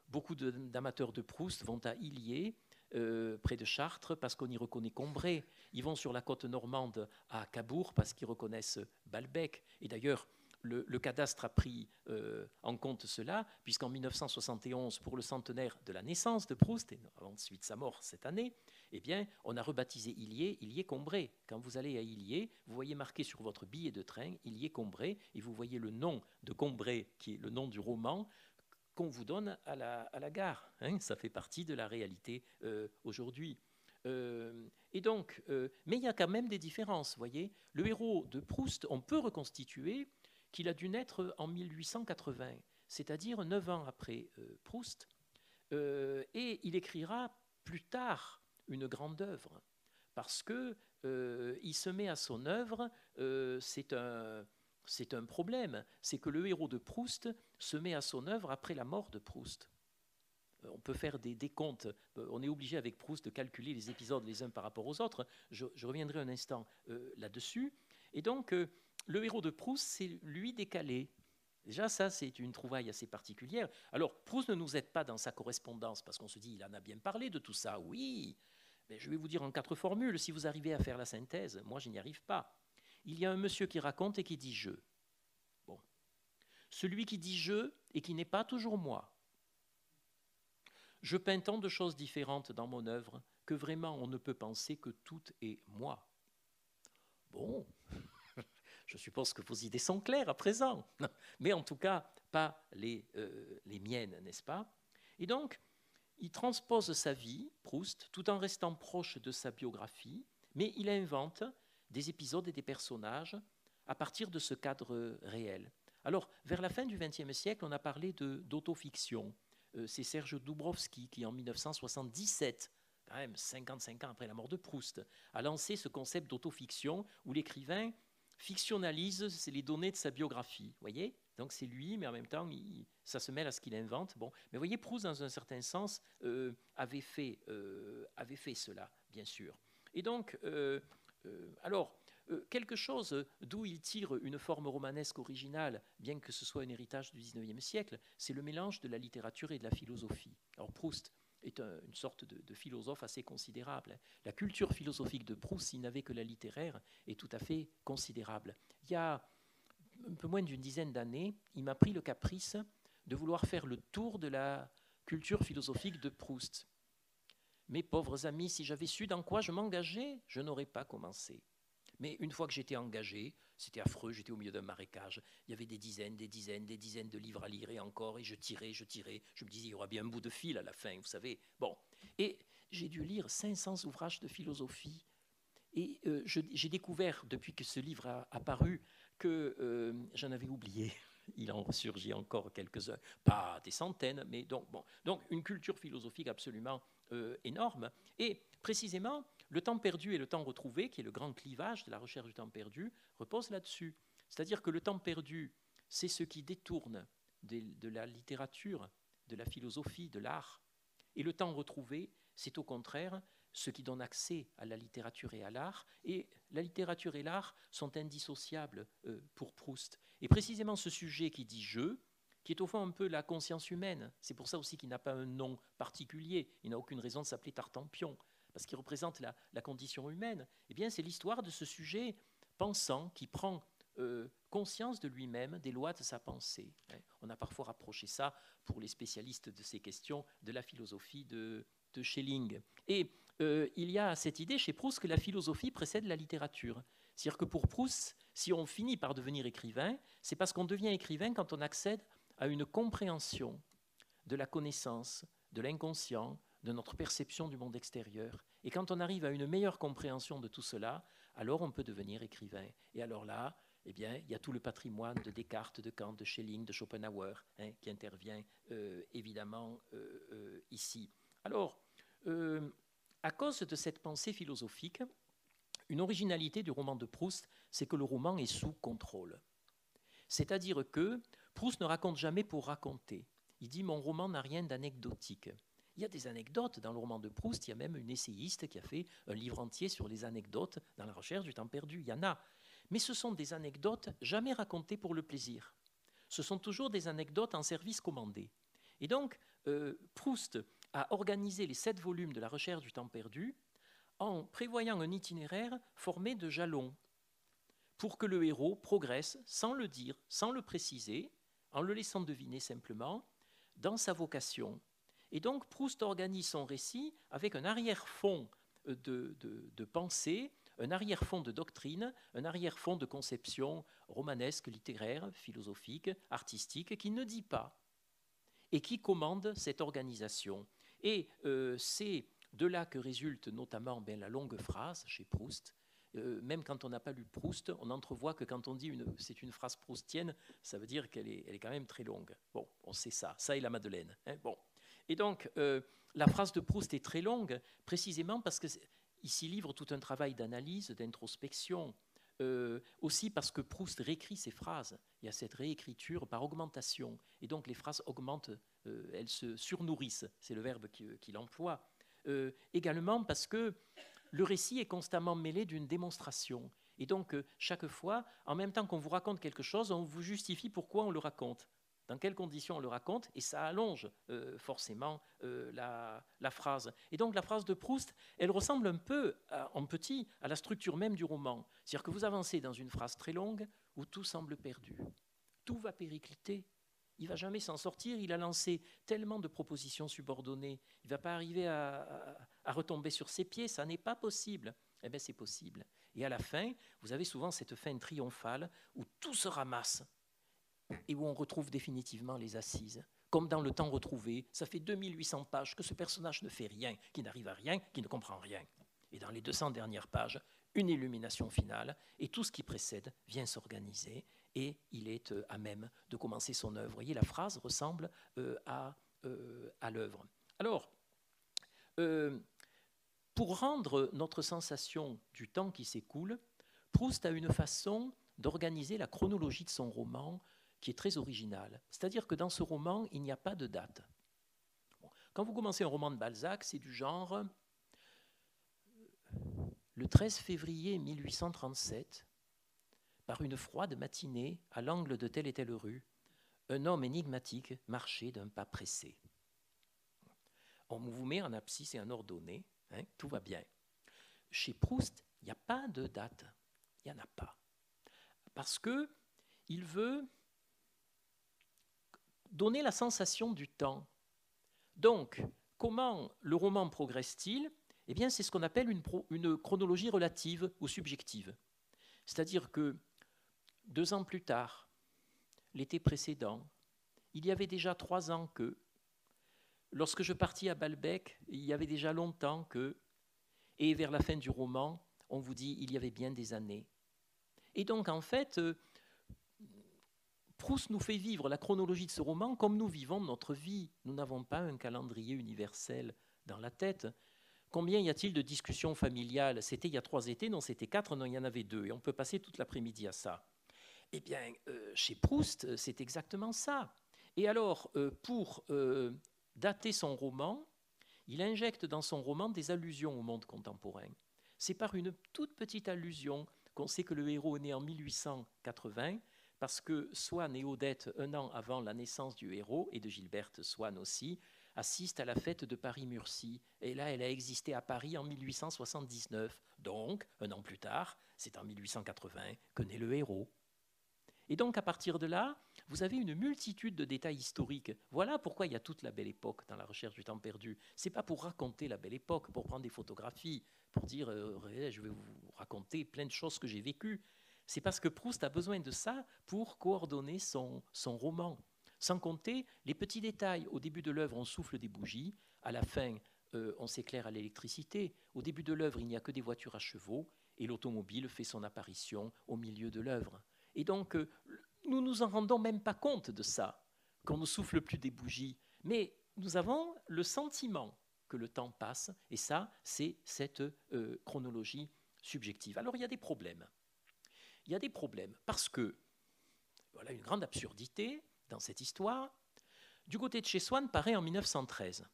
Speaker 2: Beaucoup d'amateurs de Proust vont à Illiers, près de Chartres, parce qu'on y reconnaît Combray. Ils vont sur la côte normande à Cabourg parce qu'ils reconnaissent Balbec. Et d'ailleurs, le cadastre a pris en compte cela, puisqu'en 1971, pour le centenaire de la naissance de Proust, et ensuite sa mort cette année, eh bien, on a rebaptisé Illiers-Combray. Quand vous allez à Illiers, vous voyez marqué sur votre billet de train Illiers-Combray, et vous voyez le nom de Combray, qui est le nom du roman, qu'on vous donne à la gare. Ça fait partie de la réalité aujourd'hui. Et donc, mais il y a quand même des différences, voyez. Le héros de Proust, on peut reconstituer qu'il a dû naître en 1880, c'est-à-dire 9 ans après Proust, et il écrira plus tard une grande œuvre, parce que il se met à son œuvre, c'est un problème, c'est que le héros de Proust se met à son œuvre après la mort de Proust. On peut faire des décomptes, on est obligé avec Proust de calculer les épisodes les uns par rapport aux autres, je reviendrai un instant là-dessus, et donc le héros de Proust, c'est lui décalé, Déjà, ça, c'est une trouvaille assez particulière. Alors, Proust ne nous aide pas dans sa correspondance, parce qu'on se dit, il en a bien parlé de tout ça, oui. Mais je vais vous dire en 4 formules, si vous arrivez à faire la synthèse, moi, je n'y arrive pas. Il y a un monsieur qui raconte et qui dit « je ». Bon. Celui qui dit « je » et qui n'est pas toujours moi. Je peins tant de choses différentes dans mon œuvre que vraiment on ne peut penser que tout est moi. Bon, je suppose que vos idées sont claires à présent, mais en tout cas pas les miennes, n'est-ce pas? Et donc, il transpose sa vie, Proust, tout en restant proche de sa biographie, mais il invente des épisodes et des personnages à partir de ce cadre réel. Alors, vers la fin du XXe siècle, on a parlé d'autofiction. C'est Serge Dubrovsky qui, en 1977, quand même 55 ans après la mort de Proust, a lancé ce concept d'autofiction où l'écrivain fictionnalise les données de sa biographie. Voyez ? Donc c'est lui, mais en même temps, ça se mêle à ce qu'il invente. Bon, mais voyez, Proust, dans un certain sens, avait fait cela, bien sûr. Et donc, quelque chose d'où il tire une forme romanesque originale, bien que ce soit un héritage du XIXe siècle, c'est le mélange de la littérature et de la philosophie. Alors Proust est une sorte de philosophe assez considérable. La culture philosophique de Proust, s'il n'avait que la littéraire, est tout à fait considérable. Il y a un peu moins d'une dizaine d'années, il m'a pris le caprice de vouloir faire le tour de la culture philosophique de Proust. Mes pauvres amis, si j'avais su dans quoi je m'engageais, je n'aurais pas commencé. Mais une fois que j'étais engagé, c'était affreux, j'étais au milieu d'un marécage, il y avait des dizaines de livres à lire et encore, et je tirais, je me disais, il y aura bien un bout de fil à la fin, vous savez. Bon, et j'ai dû lire 500 ouvrages de philosophie, et j'ai découvert, depuis que ce livre a apparu, que j'en avais oublié. Il en ressurgit encore quelques-uns, pas des centaines, mais donc une culture philosophique absolument énorme. Et précisément, le temps perdu et le temps retrouvé, qui est le grand clivage de la recherche du temps perdu, repose là-dessus. C'est-à-dire que le temps perdu, c'est ce qui détourne de la littérature, de la philosophie, de l'art. Et le temps retrouvé, c'est au contraire ce qui donne accès à la littérature et à l'art. Et la littérature et l'art sont indissociables pour Proust. Et précisément ce sujet qui dit « je », qui est au fond un peu la conscience humaine, c'est pour ça aussi qu'il n'a pas un nom particulier, il n'a aucune raison de s'appeler Tartampion, parce qu'il représente la condition humaine, eh bien c'est l'histoire de ce sujet pensant qui prend conscience de lui-même, des lois de sa pensée. On a parfois rapproché ça, pour les spécialistes de ces questions, de la philosophie de Schelling. Et il y a cette idée chez Proust que la philosophie précède la littérature. C'est-à-dire que pour Proust, si on finit par devenir écrivain, c'est parce qu'on devient écrivain quand on accède à une compréhension de la connaissance, de l'inconscient, de notre perception du monde extérieur. Et quand on arrive à une meilleure compréhension de tout cela, alors on peut devenir écrivain. Et alors là, eh bien, il y a tout le patrimoine de Descartes, de Kant, de Schelling, de Schopenhauer, qui intervient évidemment ici. Alors, à cause de cette pensée philosophique, une originalité du roman de Proust, c'est que le roman est sous contrôle. C'est-à-dire que Proust ne raconte jamais pour raconter. Il dit « mon roman n'a rien d'anecdotique ». Il y a des anecdotes dans le roman de Proust, il y a même une essayiste qui a fait un livre entier sur les anecdotes dans la recherche du temps perdu, il y en a. Mais ce sont des anecdotes jamais racontées pour le plaisir. Ce sont toujours des anecdotes en service commandé. Et donc, Proust a organisé les 7 volumes de la recherche du temps perdu en prévoyant un itinéraire formé de jalons pour que le héros progresse sans le dire, sans le préciser, en le laissant deviner simplement, dans sa vocation. Et donc Proust organise son récit avec un arrière-fond de pensée, un arrière-fond de doctrine, un arrière-fond de conception romanesque, littéraire, philosophique, artistique, qui ne dit pas et qui commande cette organisation. Et c'est de là que résulte notamment la longue phrase chez Proust. Même quand on n'a pas lu Proust, on entrevoit que quand on dit c'est une phrase proustienne, ça veut dire qu'elle est quand même très longue. Bon, on sait ça et la Madeleine. Bon. Et donc, la phrase de Proust est très longue, précisément parce qu'il s'y livre tout un travail d'analyse, d'introspection, aussi parce que Proust réécrit ses phrases. Il y a cette réécriture par augmentation. Et donc, les phrases augmentent, elles se surnourrissent, c'est le verbe qu'il emploie. Également parce que le récit est constamment mêlé d'une démonstration. Et donc, chaque fois, en même temps qu'on vous raconte quelque chose, on vous justifie pourquoi on le raconte, dans quelles conditions on le raconte, et ça allonge forcément la phrase. Et donc, la phrase de Proust, elle ressemble un peu, en petit, à la structure même du roman. C'est-à-dire que vous avancez dans une phrase très longue où tout semble perdu. Tout va péricliter. Il ne va jamais s'en sortir. Il a lancé tellement de propositions subordonnées. Il ne va pas arriver à retomber sur ses pieds. Ça n'est pas possible. Eh bien, c'est possible. Et à la fin, vous avez souvent cette fin triomphale où tout se ramasse et où on retrouve définitivement les assises. Comme dans Le Temps retrouvé, ça fait 2800 pages que ce personnage ne fait rien, qui n'arrive à rien, qui ne comprend rien. Et dans les 200 dernières pages, une illumination finale, et tout ce qui précède vient s'organiser, et il est à même de commencer son œuvre. Vous voyez, la phrase ressemble à l'œuvre. Alors, pour rendre notre sensation du temps qui s'écoule, Proust a une façon d'organiser la chronologie de son roman qui est très originale. C'est-à-dire que dans ce roman, il n'y a pas de date. Bon, quand vous commencez un roman de Balzac, c'est du genre le 13 février 1837, par une froide matinée, à l'angle de telle et telle rue, un homme énigmatique marchait d'un pas pressé. On vous met en abscisse et en ordonnée, hein, tout va bien. Chez Proust, il n'y a pas de date. Il n'y en a pas. Parce qu'il veut donner la sensation du temps. Donc, comment le roman progresse-t-il ? Eh bien, c'est ce qu'on appelle une chronologie relative ou subjective. C'est-à-dire que 2 ans plus tard, l'été précédent, il y avait déjà 3 ans que, lorsque je partis à Balbec, il y avait déjà longtemps que, et vers la fin du roman, on vous dit il y avait bien des années. Et donc, en fait, Proust nous fait vivre la chronologie de ce roman comme nous vivons notre vie. Nous n'avons pas un calendrier universel dans la tête. Combien y a-t-il de discussions familiales ? C'était il y a 3 étés, non, c'était 4, non, il y en avait 2. Et on peut passer toute l'après-midi à ça. Eh bien, chez Proust, c'est exactement ça. Et alors, pour dater son roman, il injecte dans son roman des allusions au monde contemporain. C'est par une toute petite allusion qu'on sait que le héros est né en 1880, parce que Swann et Odette, 1 an avant la naissance du héros, et de Gilberte Swann aussi, assistent à la fête de Paris-Murcie. Et là, elle a existé à Paris en 1879. Donc, 1 an plus tard, c'est en 1880 que naît le héros. Et donc, à partir de là, vous avez une multitude de détails historiques. Voilà pourquoi il y a toute la Belle Époque dans la recherche du temps perdu. Ce n'est pas pour raconter la Belle Époque, pour prendre des photographies, pour dire je vais vous raconter plein de choses que j'ai vécues. C'est parce que Proust a besoin de ça pour coordonner son roman. Sans compter les petits détails. Au début de l'œuvre, on souffle des bougies. À la fin, on s'éclaire à l'électricité. Au début de l'œuvre, il n'y a que des voitures à chevaux. Et l'automobile fait son apparition au milieu de l'œuvre. Et donc, nous nous en rendons même pas compte de ça, qu'on ne souffle plus des bougies. Mais nous avons le sentiment que le temps passe. Et ça, c'est cette chronologie subjective. Alors, il y a des problèmes. Il y a des problèmes parce que, voilà une grande absurdité dans cette histoire. Du côté de chez Swann paraît en 1913.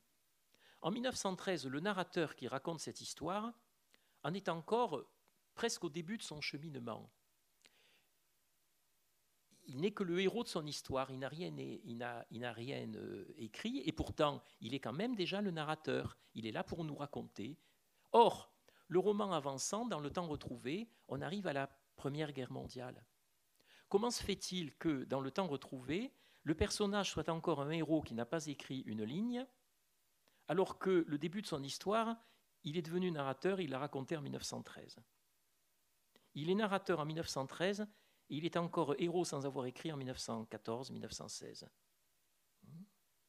Speaker 2: En 1913, le narrateur qui raconte cette histoire en est encore presque au début de son cheminement. Il n'est que le héros de son histoire, il n'a rien écrit, et pourtant, il est quand même déjà le narrateur. Il est là pour nous raconter. Or, le roman avançant, dans Le Temps retrouvé, on arrive à la Première Guerre mondiale. Comment se fait-il que, dans Le Temps retrouvé, le personnage soit encore un héros qui n'a pas écrit une ligne, alors que le début de son histoire, il est devenu narrateur, il l'a raconté en 1913. Il est narrateur en 1913, et il est encore héros sans avoir écrit en 1914-1916.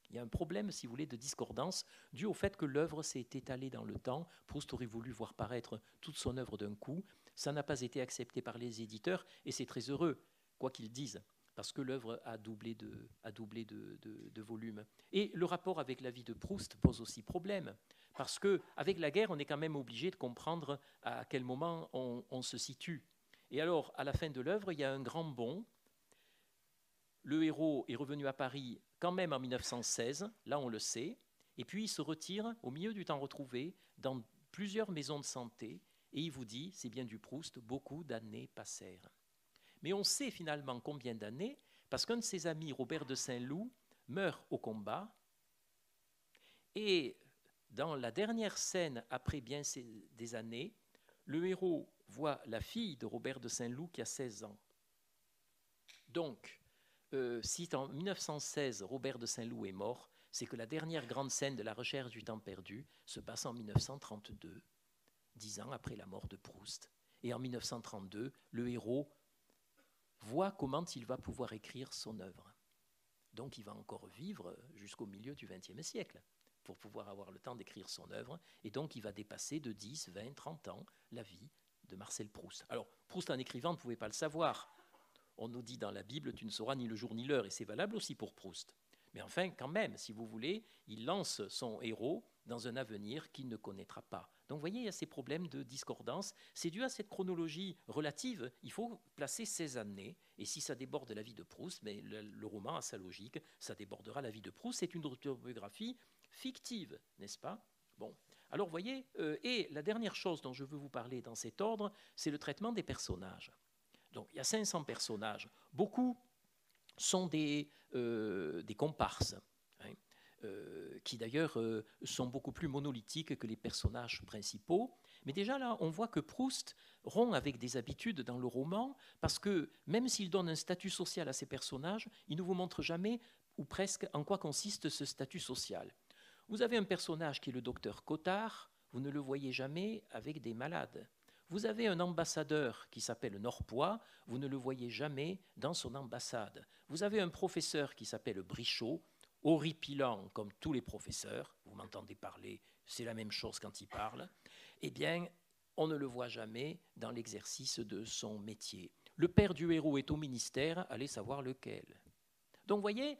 Speaker 2: Il y a un problème, si vous voulez, de discordance dû au fait que l'œuvre s'est étalée dans le temps. Proust aurait voulu voir paraître toute son œuvre d'un coup. Ça n'a pas été accepté par les éditeurs, et c'est très heureux, quoi qu'ils disent, parce que l'œuvre a doublé de volume. Et le rapport avec la vie de Proust pose aussi problème, parce qu'avec la guerre, on est quand même obligé de comprendre à quel moment on se situe. Et alors, à la fin de l'œuvre, il y a un grand bond. Le héros est revenu à Paris quand même en 1916, là on le sait, et puis il se retire au milieu du Temps retrouvé dans plusieurs maisons de santé, Et il vous dit, c'est bien du Proust, beaucoup d'années passèrent. Mais on sait finalement combien d'années, parce qu'un de ses amis, Robert de Saint-Loup, meurt au combat. Et dans la dernière scène, après bien des années, le héros voit la fille de Robert de Saint-Loup qui a 16 ans. Donc, si en 1916, Robert de Saint-Loup est mort, c'est que la dernière grande scène de la recherche du temps perdu se passe en 1932, 10 ans après la mort de Proust. Et en 1932, le héros voit comment il va pouvoir écrire son œuvre. Donc il va encore vivre jusqu'au milieu du XXe siècle pour pouvoir avoir le temps d'écrire son œuvre. Et donc il va dépasser de 10, 20, 30 ans la vie de Marcel Proust. Alors Proust en écrivant ne pouvait pas le savoir. On nous dit dans la Bible, tu ne sauras ni le jour ni l'heure, et c'est valable aussi pour Proust. Mais enfin, quand même, si vous voulez, il lance son héros dans un avenir qu'il ne connaîtra pas. Donc vous voyez, il y a ces problèmes de discordance. C'est dû à cette chronologie relative. Il faut placer ces années, et si ça déborde la vie de Proust, mais le roman a sa logique, ça débordera la vie de Proust. C'est une autobiographie fictive, n'est-ce pas? Bon. Alors vous voyez, et la dernière chose dont je veux vous parler dans cet ordre, c'est le traitement des personnages. Donc il y a 500 personnages. Beaucoup sont des comparses, hein, qui d'ailleurs sont beaucoup plus monolithiques que les personnages principaux. Mais déjà là, on voit que Proust rompt avec des habitudes dans le roman, parce que même s'il donne un statut social à ses personnages, il ne vous montre jamais, ou presque, en quoi consiste ce statut social. Vous avez un personnage qui est le docteur Cottard, vous ne le voyez jamais avec des malades. Vous avez un ambassadeur qui s'appelle Norpois, vous ne le voyez jamais dans son ambassade. Vous avez un professeur qui s'appelle Brichot, horripilant comme tous les professeurs, vous m'entendez parler, c'est la même chose quand il parle, eh bien, on ne le voit jamais dans l'exercice de son métier. Le père du héros est au ministère, allez savoir lequel. Donc, vous voyez,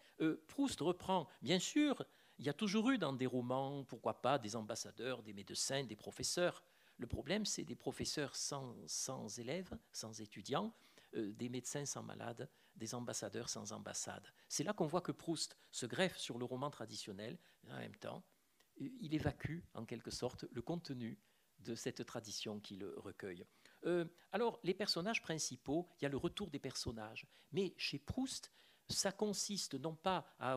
Speaker 2: Proust reprend, bien sûr, il y a toujours eu dans des romans, pourquoi pas, des ambassadeurs, des médecins, des professeurs. Le problème, c'est des professeurs sans élèves, sans étudiants, des médecins sans malades, des ambassadeurs sans ambassade. C'est là qu'on voit que Proust se greffe sur le roman traditionnel, et en même temps, il évacue en quelque sorte le contenu de cette tradition qu'il recueille. Alors, les personnages principaux, il y a le retour des personnages, mais chez Proust, ça consiste non pas à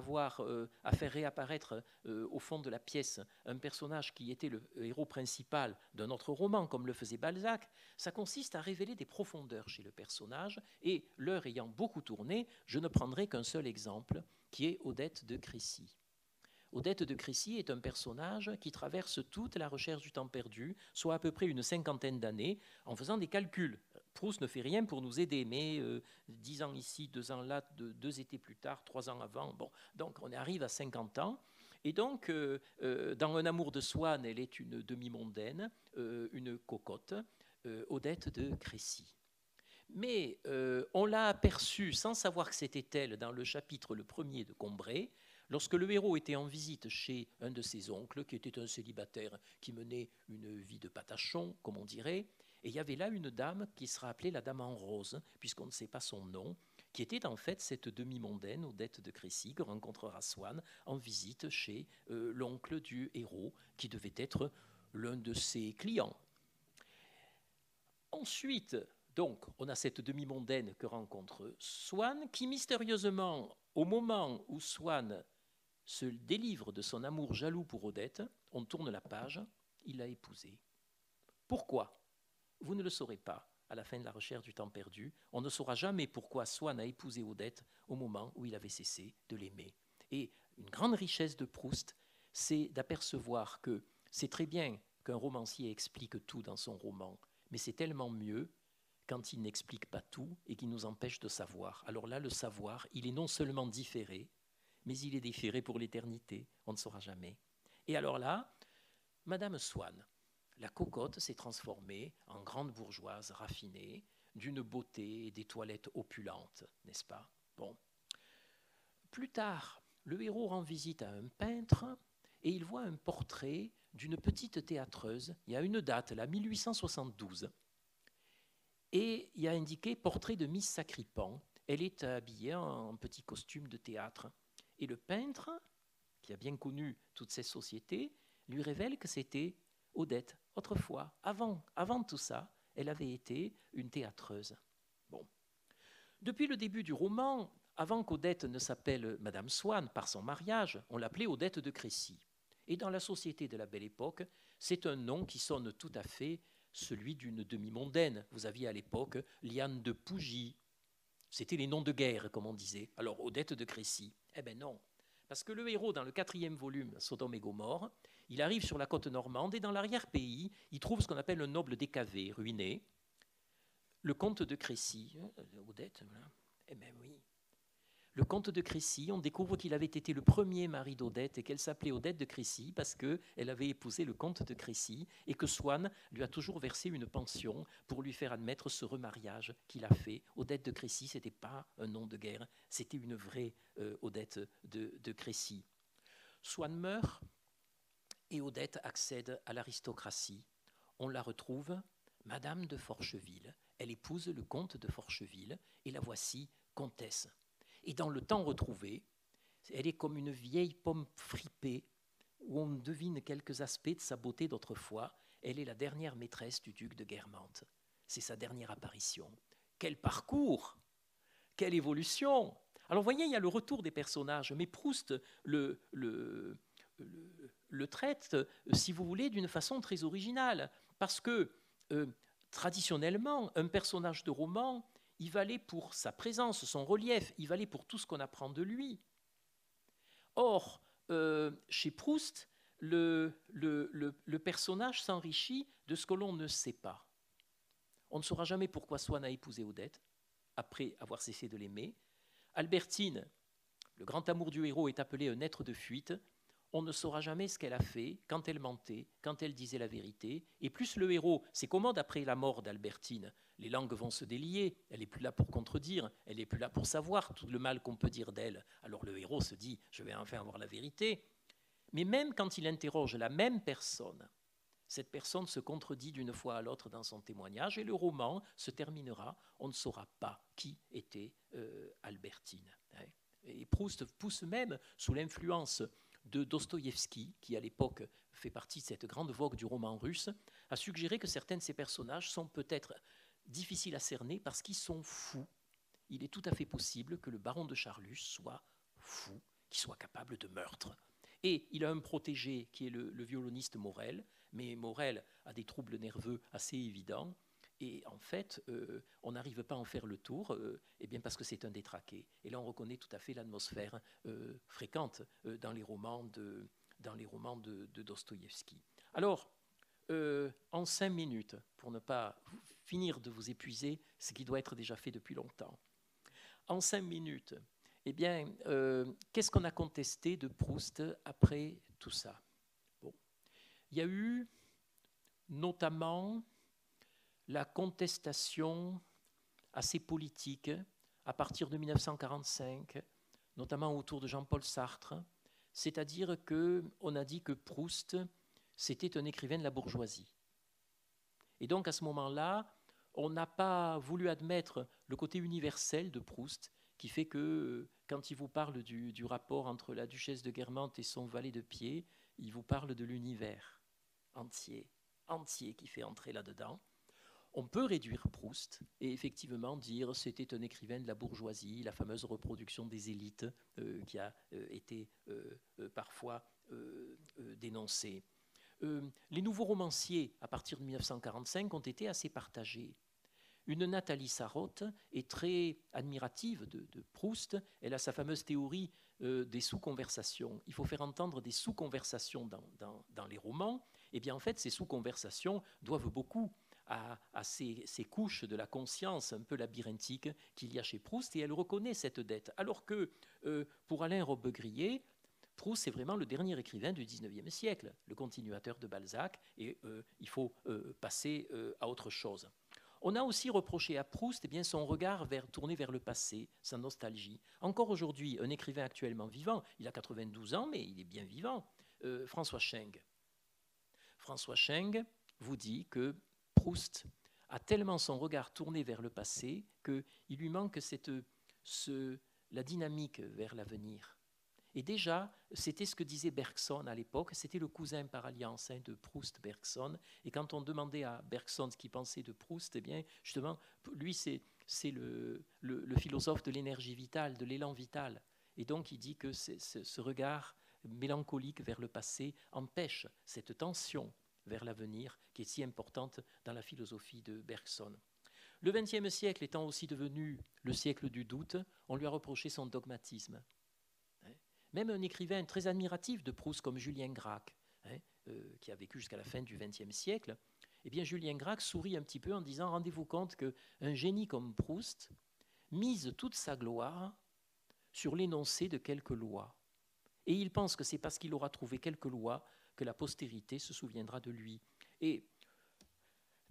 Speaker 2: faire réapparaître au fond de la pièce un personnage qui était le héros principal d'un autre roman, comme le faisait Balzac, ça consiste à révéler des profondeurs chez le personnage, et l'heure ayant beaucoup tourné, je ne prendrai qu'un seul exemple, qui est Odette de Crécy. Odette de Crécy est un personnage qui traverse toute la recherche du temps perdu, soit à peu près une 50aine d'années, en faisant des calculs. Proust ne fait rien pour nous aider, mais 10 ans ici, 2 ans là, 2 étés plus tard, 3 ans avant, bon, donc on arrive à 50 ans. Et donc, dans Un amour de Swann, elle est une demi-mondaine, une cocotte, Odette de Crécy. Mais on l'a aperçue, sans savoir que c'était elle, dans le chapitre le premier de Combray, lorsque le héros était en visite chez un de ses oncles, qui était un célibataire qui menait une vie de patachon, comme on dirait, et il y avait là une dame qui sera appelée la dame en rose, puisqu'on ne sait pas son nom, qui était en fait cette demi-mondaine, Odette de Crécy, que rencontrera Swann en visite chez l'oncle du héros, qui devait être l'un de ses clients. Ensuite, donc, on a cette demi-mondaine que rencontre Swann, qui mystérieusement, au moment où Swann se délivre de son amour jaloux pour Odette, on tourne la page, il l'a épousée. Pourquoi ? Vous ne le saurez pas à la fin de la recherche du temps perdu. On ne saura jamais pourquoi Swann a épousé Odette au moment où il avait cessé de l'aimer. Et une grande richesse de Proust, c'est d'apercevoir que c'est très bien qu'un romancier explique tout dans son roman, mais c'est tellement mieux quand il n'explique pas tout et qu'il nous empêche de savoir. Alors là, le savoir, il est non seulement différé, mais il est différé pour l'éternité. On ne saura jamais. Et alors là, Madame Swann, la cocotte s'est transformée en grande bourgeoise raffinée, d'une beauté et des toilettes opulentes, n'est-ce pas? Bon. Plus tard, le héros rend visite à un peintre et il voit un portrait d'une petite théâtreuse. Il y a une date, là, 1872. Et il y a indiqué portrait de Miss Sacripan. Elle est habillée en petit costume de théâtre. Et le peintre, qui a bien connu toutes ces sociétés, lui révèle que c'était Odette autrefois, avant tout ça, elle avait été une théâtreuse. Bon. Depuis le début du roman, avant qu'Odette ne s'appelle Madame Swann par son mariage, on l'appelait Odette de Crécy. Et dans la société de la Belle Époque, c'est un nom qui sonne tout à fait celui d'une demi-mondaine. Vous aviez à l'époque Liane de Pougy. C'était les noms de guerre, comme on disait. Alors, Odette de Crécy. Eh bien non. Parce que le héros, dans le 4e volume, Sodome et Gomorrhe, il arrive sur la côte normande et dans l'arrière-pays, il trouve ce qu'on appelle un noble décavé, ruiné. Le comte de Crécy. Odette, voilà. Eh bien oui. Le comte de Crécy, on découvre qu'il avait été le premier mari d'Odette et qu'elle s'appelait Odette de Crécy parce qu'elle avait épousé le comte de Crécy et que Swann lui a toujours versé une pension pour lui faire admettre ce remariage qu'il a fait. Odette de Crécy, ce n'était pas un nom de guerre, c'était une vraie Odette de Crécy. Swann meurt et Odette accède à l'aristocratie. On la retrouve, Madame de Forcheville. Elle épouse le comte de Forcheville et la voici comtesse. Et dans le temps retrouvé, elle est comme une vieille pomme fripée où on devine quelques aspects de sa beauté d'autrefois. Elle est la dernière maîtresse du duc de Guermantes. C'est sa dernière apparition. Quel parcours! Quelle évolution! Alors, vous voyez, il y a le retour des personnages, mais Proust le traite, si vous voulez, d'une façon très originale. Parce que, traditionnellement, un personnage de roman, il valait pour sa présence, son relief, il valait pour tout ce qu'on apprend de lui. Or, chez Proust, le personnage s'enrichit de ce que l'on ne sait pas. On ne saura jamais pourquoi Swann a épousé Odette, après avoir cessé de l'aimer. Albertine, le grand amour du héros, est appelé un être de fuite. On ne saura jamais ce qu'elle a fait, quand elle mentait, quand elle disait la vérité. Et plus le héros, c'est commode après la mort d'Albertine. Les langues vont se délier, elle n'est plus là pour contredire, elle n'est plus là pour savoir tout le mal qu'on peut dire d'elle. Alors le héros se dit, je vais enfin avoir la vérité. Mais même quand il interroge la même personne, cette personne se contredit d'une fois à l'autre dans son témoignage et le roman se terminera, on ne saura pas qui était Albertine. Et Proust pousse même, sous l'influence de Dostoïevski, qui à l'époque fait partie de cette grande vogue du roman russe, à suggérer que certains de ces personnages sont peut-être difficiles à cerner parce qu'ils sont fous. Il est tout à fait possible que le baron de Charlus soit fou, qu'il soit capable de meurtre. Et il a un protégé qui est le violoniste Morel, mais Morel a des troubles nerveux assez évidents. Et en fait, on n'arrive pas à en faire le tour, eh bien parce que c'est un détraqué. Et là, on reconnaît tout à fait l'atmosphère fréquente dans les romans de Dostoïevski. Alors, en 5 minutes, pour ne pas finir de vous épuiser, ce qui doit être déjà fait depuis longtemps. En 5 minutes, eh bien, qu'est-ce qu'on a contesté de Proust après tout ça? Bon. Il y a eu notamment la contestation assez politique à partir de 1945, notamment autour de Jean-Paul Sartre, c'est-à-dire qu'on a dit que Proust, c'était un écrivain de la bourgeoisie. Et donc à ce moment-là, on n'a pas voulu admettre le côté universel de Proust, qui fait que quand il vous parle du rapport entre la duchesse de Guermantes et son valet de pied, il vous parle de l'univers entier qui fait entrer là-dedans. On peut réduire Proust et effectivement dire c'était un écrivain de la bourgeoisie, la fameuse reproduction des élites qui a été parfois dénoncée. Les nouveaux romanciers, à partir de 1945, ont été assez partagés. Une Nathalie Sarraute est très admirative de Proust. Elle a sa fameuse théorie des sous-conversations. Il faut faire entendre des sous-conversations dans les romans. Et bien en fait, ces sous-conversations doivent beaucoup à ces couches de la conscience un peu labyrinthique qu'il y a chez Proust, et elle reconnaît cette dette. Alors que pour Alain Robbe-Grillet, Proust, c'est vraiment le dernier écrivain du XIXe siècle, le continuateur de Balzac, et il faut passer à autre chose. On a aussi reproché à Proust bien, son regard tourné vers le passé, sa nostalgie. Encore aujourd'hui, un écrivain actuellement vivant, il a 92 ans, mais il est bien vivant, François Scheng. François Scheng vous dit que Proust a tellement son regard tourné vers le passé qu'il lui manque la dynamique vers l'avenir. Et déjà, c'était ce que disait Bergson à l'époque, c'était le cousin par alliance de Proust-Bergson. Et quand on demandait à Bergson ce qu'il pensait de Proust, eh bien, justement, lui, c'est le philosophe de l'énergie vitale, de l'élan vital. Et donc, il dit que ce regard mélancolique vers le passé empêche cette tension vers l'avenir qui est si importante dans la philosophie de Bergson. Le XXe siècle étant aussi devenu le siècle du doute, on lui a reproché son dogmatisme. Même un écrivain très admiratif de Proust comme Julien Gracq, qui a vécu jusqu'à la fin du XXe siècle, eh bien Julien Gracq sourit un petit peu en disant « Rendez-vous compte qu'un génie comme Proust mise toute sa gloire sur l'énoncé de quelques lois. Et il pense que c'est parce qu'il aura trouvé quelques lois que la postérité se souviendra de lui. » Et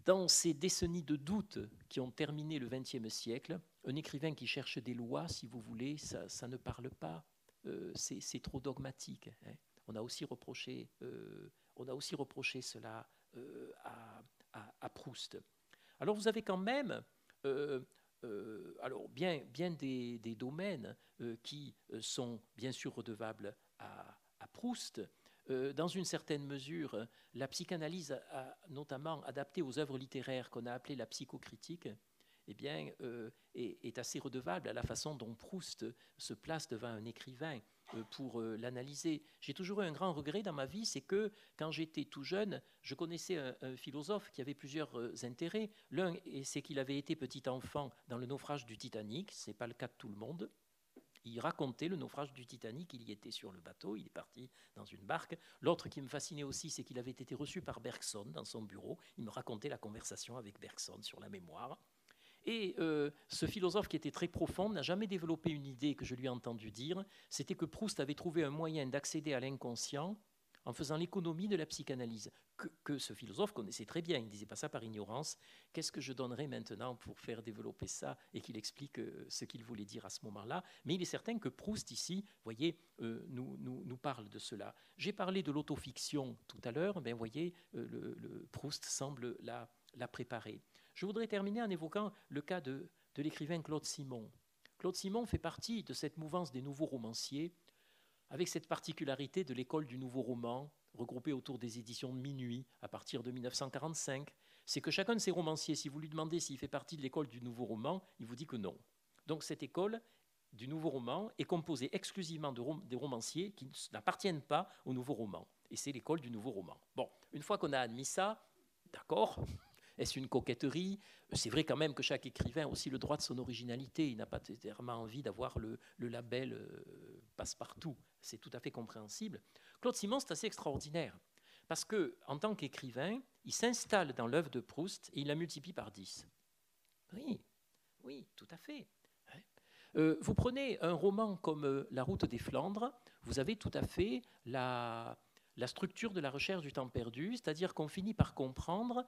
Speaker 2: dans ces décennies de doute qui ont terminé le XXe siècle, un écrivain qui cherche des lois, si vous voulez, ça ne parle pas. C'est trop dogmatique. On a aussi reproché cela à Proust. Alors vous avez quand même bien des domaines qui sont bien sûr redevables à Proust. Dans une certaine mesure, la psychanalyse a notamment adaptée aux œuvres littéraires qu'on a appelées la psychocritique, eh bien, est assez redevable à la façon dont Proust se place devant un écrivain pour l'analyser. J'ai toujours eu un grand regret dans ma vie, c'est que quand j'étais tout jeune, je connaissais un philosophe qui avait plusieurs intérêts. L'un, c'est qu'il avait été petit enfant dans le naufrage du Titanic, ce n'est pas le cas de tout le monde. Il racontait le naufrage du Titanic, il y était sur le bateau, il est parti dans une barque. L'autre qui me fascinait aussi, c'est qu'il avait été reçu par Bergson dans son bureau. Il me racontait la conversation avec Bergson sur la mémoire. Et ce philosophe qui était très profond n'a jamais développé une idée que je lui ai entendu dire, c'était que Proust avait trouvé un moyen d'accéder à l'inconscient en faisant l'économie de la psychanalyse, que ce philosophe connaissait très bien. Il ne disait pas ça par ignorance. Qu'est-ce que je donnerais maintenant pour faire développer ça et qu'il explique ce qu'il voulait dire à ce moment-là. Mais il est certain que Proust, ici, voyez, nous parle de cela. J'ai parlé de l'autofiction tout à l'heure. Ben, voyez, le Proust semble la préparer. Je voudrais terminer en évoquant le cas de l'écrivain Claude Simon. Claude Simon fait partie de cette mouvance des nouveaux romanciers, avec cette particularité de l'école du nouveau roman, regroupée autour des éditions de Minuit à partir de 1945. C'est que chacun de ces romanciers, si vous lui demandez s'il fait partie de l'école du nouveau roman, il vous dit que non. Donc cette école du nouveau roman est composée exclusivement des romanciers qui n'appartiennent pas au nouveau roman. Et c'est l'école du nouveau roman. Bon, une fois qu'on a admis ça, d'accord. Est-ce une coquetterie? C'est vrai quand même que chaque écrivain a aussi le droit de son originalité. Il n'a pas nécessairement envie d'avoir le label passe-partout. C'est tout à fait compréhensible. Claude Simon, c'est assez extraordinaire. Parce qu'en tant qu'écrivain, il s'installe dans l'œuvre de Proust et il la multiplie par 10. Oui, tout à fait. Vous prenez un roman comme La Route des Flandres, vous avez tout à fait la structure de la recherche du temps perdu, c'est-à-dire qu'on finit par comprendre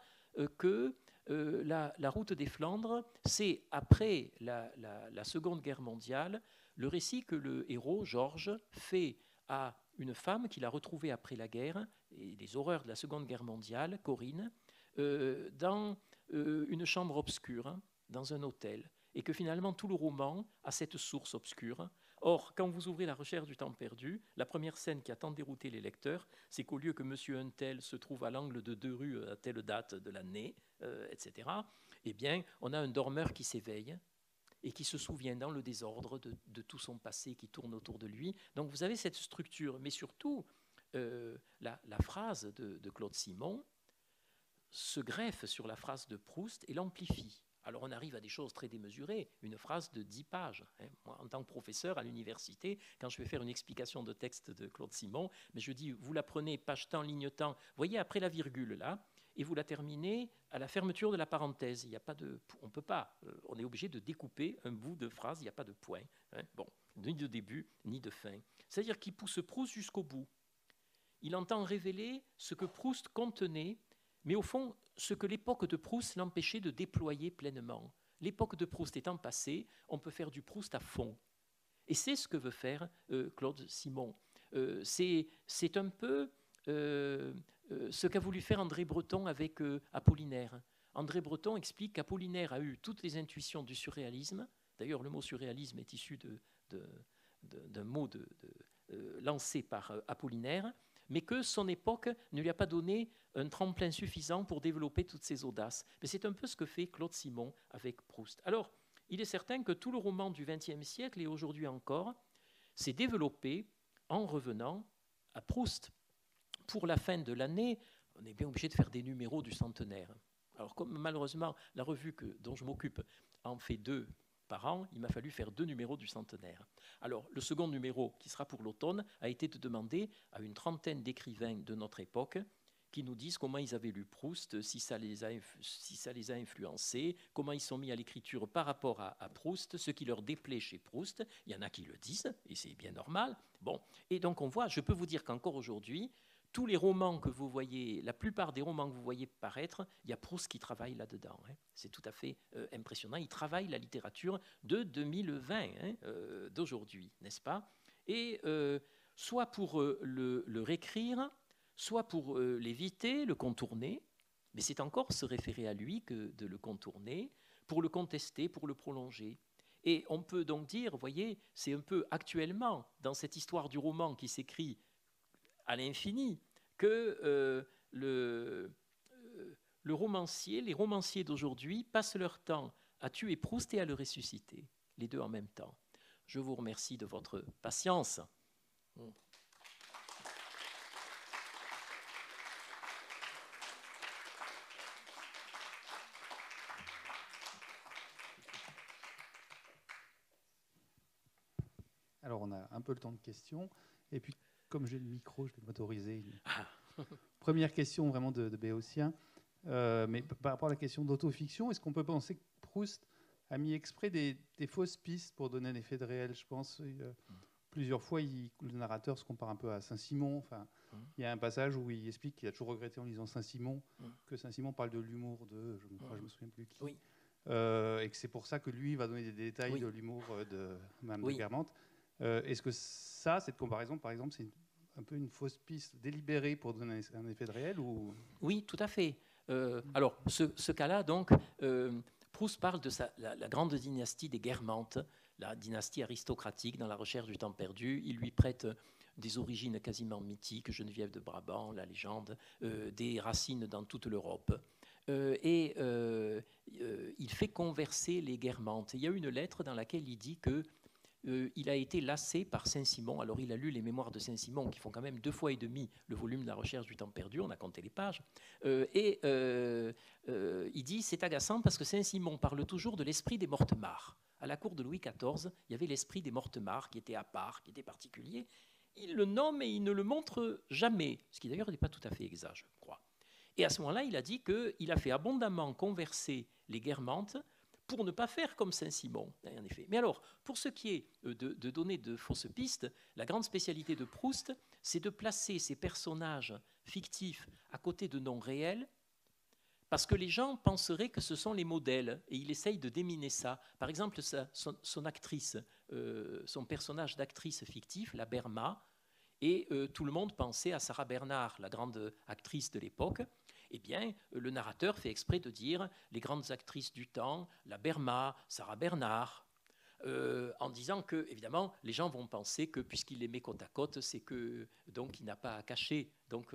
Speaker 2: que la route des Flandres, c'est après la Seconde Guerre mondiale, le récit que le héros, Georges, fait à une femme qu'il a retrouvée après la guerre, et les horreurs de la Seconde Guerre mondiale, Corinne, dans une chambre obscure, dans un hôtel, et que finalement tout le roman a cette source obscure. Or, quand vous ouvrez la recherche du temps perdu, la première scène qui a tant dérouté les lecteurs, c'est qu'au lieu que Monsieur Untel se trouve à l'angle de 2 rues à telle date de l'année, etc., eh bien, on a un dormeur qui s'éveille et qui se souvient dans le désordre de tout son passé qui tourne autour de lui. Donc vous avez cette structure, mais surtout, la phrase de Claude Simon se greffe sur la phrase de Proust et l'amplifie. Alors on arrive à des choses très démesurées, une phrase de 10 pages. Moi, en tant que professeur à l'université, quand je vais faire une explication de texte de Claude Simon, mais je dis, vous la prenez page temps, ligne temps, voyez après la virgule là, et vous la terminez à la fermeture de la parenthèse. Il y a pas de, on ne peut pas, on est obligé de découper un bout de phrase, il n'y a pas de point. Bon, ni de début, ni de fin. C'est-à-dire qu'il pousse Proust jusqu'au bout. Il entend révéler ce que Proust contenait, mais au fond, ce que l'époque de Proust l'empêchait de déployer pleinement. L'époque de Proust étant passée, on peut faire du Proust à fond. Et c'est ce que veut faire Claude Simon. C'est un peu ce qu'a voulu faire André Breton avec Apollinaire. André Breton explique qu'Apollinaire a eu toutes les intuitions du surréalisme. D'ailleurs, le mot surréalisme est issu d'un mot lancé par Apollinaire, mais que son époque ne lui a pas donné un tremplin suffisant pour développer toutes ses audaces. Mais c'est un peu ce que fait Claude Simon avec Proust. Alors, il est certain que tout le roman du XXe siècle, et aujourd'hui encore, s'est développé en revenant à Proust. Pour la fin de l'année, on est bien obligé de faire des numéros du centenaire. Alors, comme malheureusement, la revue dont je m'occupe en fait 2 par an, il m'a fallu faire 2 numéros du centenaire. Alors, le second numéro, qui sera pour l'automne, a été de demander à une trentaine d'écrivains de notre époque qui nous disent comment ils avaient lu Proust, si ça les a influencés, comment ils sont mis à l'écriture par rapport à Proust, ce qui leur déplaît chez Proust. Il y en a qui le disent, et c'est bien normal. Bon, et donc on voit, je peux vous dire qu'encore aujourd'hui, tous les romans que vous voyez, la plupart des romans que vous voyez paraître, il y a Proust qui travaille là-dedans. C'est tout à fait impressionnant. Il travaille la littérature de 2020, d'aujourd'hui, n'est-ce pas? Et soit pour le réécrire, soit pour l'éviter, le contourner, mais c'est encore se référer à lui que de le contourner, pour le contester, pour le prolonger. Et on peut donc dire, vous voyez, c'est un peu actuellement, dans cette histoire du roman qui s'écrit à l'infini, que les romanciers d'aujourd'hui passent leur temps à tuer Proust et à le ressusciter, les deux en même temps. Je vous remercie de votre patience.
Speaker 1: Alors, on a un peu le temps de questions. Et puis, comme j'ai le micro, je vais m'autoriser une première question vraiment de Béotien. Mais par rapport à la question d'autofiction, est-ce qu'on peut penser que Proust a mis exprès des fausses pistes pour donner un effet de réel? Je pense plusieurs fois, le narrateur se compare un peu à Saint-Simon. Enfin, il y a un passage où il explique qu'il a toujours regretté en lisant Saint-Simon que Saint-Simon parle de l'humour de, je me souviens plus qui.
Speaker 2: Oui.
Speaker 1: Et que c'est pour ça que lui va donner des détails de l'humour de Madame de Guermantes. Est-ce que cette comparaison, par exemple, c'est un peu une fausse piste délibérée pour donner un effet de réel ou...
Speaker 2: Oui, tout à fait. Alors, ce cas-là, donc, Proust parle de la grande dynastie des Guermantes, la dynastie aristocratique dans la recherche du temps perdu. Il lui prête des origines quasiment mythiques, Geneviève de Brabant, la légende, des racines dans toute l'Europe. Il fait converser les Guermantes. Il y a une lettre dans laquelle il dit que il a été lassé par Saint-Simon. Alors, il a lu les mémoires de Saint-Simon, qui font quand même 2 fois et demi le volume de la recherche du temps perdu. On a compté les pages. Il dit, c'est agaçant parce que Saint-Simon parle toujours de l'esprit des Mortemart. À la cour de Louis XIV, il y avait l'esprit des Mortemart qui était à part, qui était particulier. Il le nomme et il ne le montre jamais, ce qui d'ailleurs n'est pas tout à fait exact, je crois. Et à ce moment-là, il a dit qu'il a fait abondamment converser les Guermantes pour ne pas faire comme Saint-Simon, en effet. Mais alors, pour ce qui est de donner de fausses pistes, la grande spécialité de Proust, c'est de placer ces personnages fictifs à côté de noms réels, parce que les gens penseraient que ce sont les modèles, et il essaye de déminer ça. Par exemple, son actrice, son personnage d'actrice fictif, la Berma, et tout le monde pensait à Sarah Bernhardt, la grande actrice de l'époque. Eh bien, le narrateur fait exprès de dire les grandes actrices du temps, la Berma, Sarah Bernhardt, en disant que, évidemment, les gens vont penser que puisqu'il les met côte à côte, c'est que donc il n'a pas à cacher. Donc,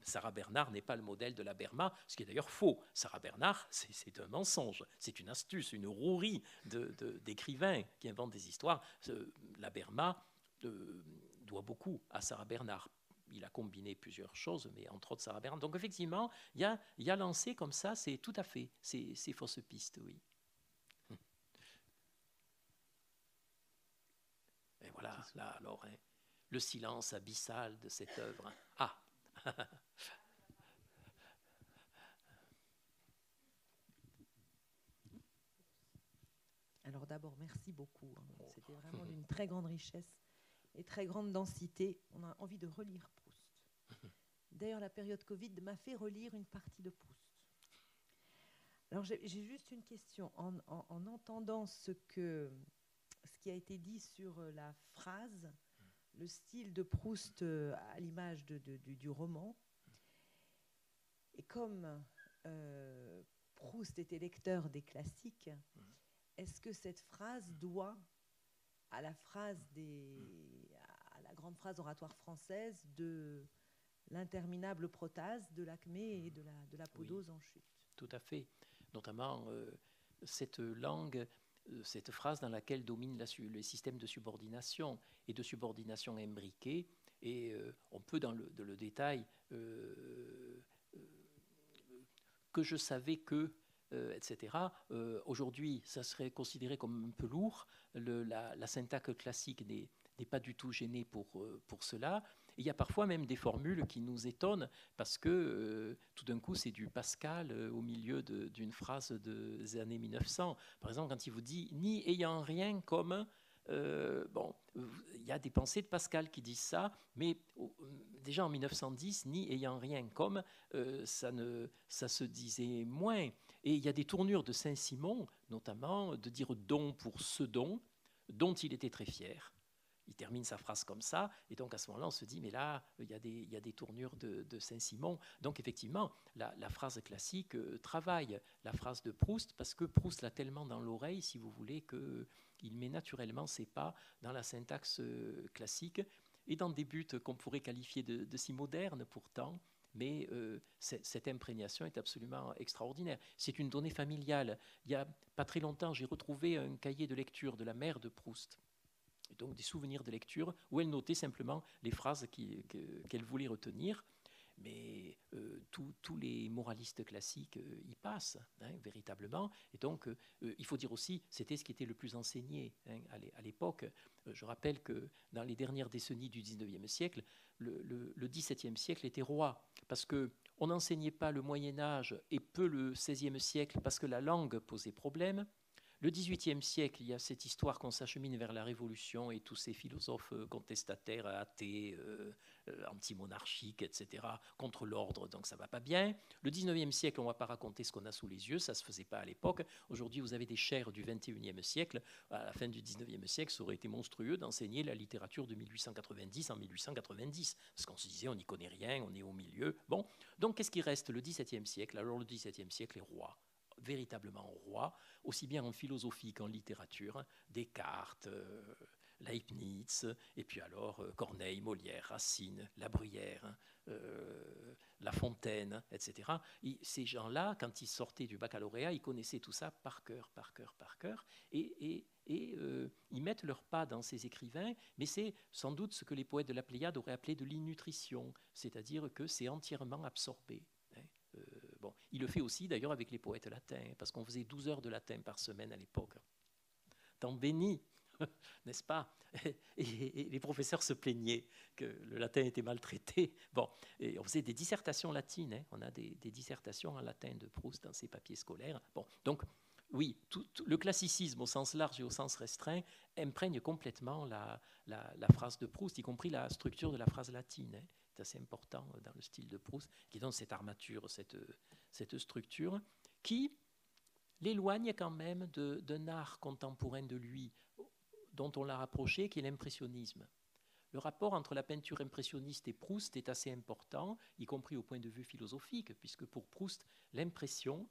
Speaker 2: Sarah Bernhardt n'est pas le modèle de la Berma, ce qui est d'ailleurs faux. Sarah Bernhardt, c'est un mensonge, c'est une astuce, une rouerie d'écrivains qui inventent des histoires. La Berma doit beaucoup à Sarah Bernhardt. Il a combiné plusieurs choses, mais entre autres Sarah Bernhardt. Donc effectivement, il y a lancé comme ça, c'est tout à fait ces fausses pistes, oui. Et voilà, là alors, le silence abyssal de cette œuvre. Ah.
Speaker 3: Alors d'abord, merci beaucoup. C'était vraiment d'une très grande richesse et très grande densité. On a envie de relire Proust. D'ailleurs, la période Covid m'a fait relire une partie de Proust. Alors j'ai juste une question. En entendant ce qui a été dit sur la phrase, le style de Proust à l'image du roman, et comme Proust était lecteur des classiques, est-ce que cette phrase doit à la grande phrase oratoire française de l'interminable protase, de l'acmé et de la podose en chute.
Speaker 2: Tout à fait. Notamment cette langue, cette phrase dans laquelle domine les systèmes de subordination et de subordination imbriquée. Et on peut, dans le détail, que je savais que, etc. Aujourd'hui, ça serait considéré comme un peu lourd. La syntaxe classique n'est pas du tout gênée pour cela. Et il y a parfois même des formules qui nous étonnent parce que tout d'un coup, c'est du Pascal au milieu d'une phrase des années 1900. Par exemple, quand il vous dit « ni ayant rien comme », il y a des pensées de Pascal qui disent ça, mais déjà en 1910, ni ayant rien comme, ça se disait moins. Et il y a des tournures de Saint-Simon, notamment de dire don pour ce don, dont il était très fier. Il termine sa phrase comme ça, et donc à ce moment-là, on se dit, mais là, il y a des tournures de Saint-Simon. Donc effectivement, la phrase classique travaille la phrase de Proust, parce que Proust l'a tellement dans l'oreille, si vous voulez, qu'il met naturellement ses pas dans la syntaxe classique, et dans des buts qu'on pourrait qualifier de si modernes pourtant, mais cette imprégnation est absolument extraordinaire. C'est une donnée familiale. Il n'y a pas très longtemps, j'ai retrouvé un cahier de lecture de la mère de Proust, et donc des souvenirs de lecture, où elle notait simplement les phrases qu'elle voulait retenir. Mais tous les moralistes classiques y passent, véritablement. Et donc, il faut dire aussi, c'était ce qui était le plus enseigné à l'époque. Je rappelle que dans les dernières décennies du XIXe siècle, le XVIIe siècle était roi, parce qu'on n'enseignait pas le Moyen-Âge et peu le XVIe siècle, parce que la langue posait problème. Le XVIIIe siècle, il y a cette histoire qu'on s'achemine vers la Révolution et tous ces philosophes contestataires, athées, anti-monarchiques, etc., contre l'ordre, donc ça ne va pas bien. Le XIXe siècle, on ne va pas raconter ce qu'on a sous les yeux, ça ne se faisait pas à l'époque. Aujourd'hui, vous avez des chaires du XXIe siècle. À la fin du XIXe siècle, ça aurait été monstrueux d'enseigner la littérature de 1890 en 1890, parce qu'on se disait, on n'y connaît rien, on est au milieu. Bon, donc qu'est-ce qui reste le XVIIe siècle? Alors le XVIIe siècle est roi, véritablement roi, aussi bien en philosophie qu'en littérature, Descartes, Leibniz, et puis alors Corneille, Molière, Racine, La Bruyère, La Fontaine, etc. Et ces gens-là, quand ils sortaient du baccalauréat, ils connaissaient tout ça par cœur, et ils mettent leur pas dans ces écrivains, mais c'est sans doute ce que les poètes de la Pléiade auraient appelé de l'innutrition, c'est-à-dire que c'est entièrement absorbé. Bon, il le fait aussi d'ailleurs avec les poètes latins, parce qu'on faisait 12 heures de latin par semaine à l'époque. Temps béni, n'est-ce pas? Et les professeurs se plaignaient que le latin était maltraité. Bon, et on faisait des dissertations latines, on a des dissertations en latin de Proust dans ses papiers scolaires. Bon, donc oui, tout le classicisme au sens large et au sens restreint imprègne complètement la phrase de Proust, y compris la structure de la phrase latine. C'est assez important dans le style de Proust, qui donne cette armature, cette structure, qui l'éloigne quand même d'un art contemporain de lui, dont on l'a rapproché, qui est l'impressionnisme. Le rapport entre la peinture impressionniste et Proust est assez important, y compris au point de vue philosophique, puisque pour Proust, l'impression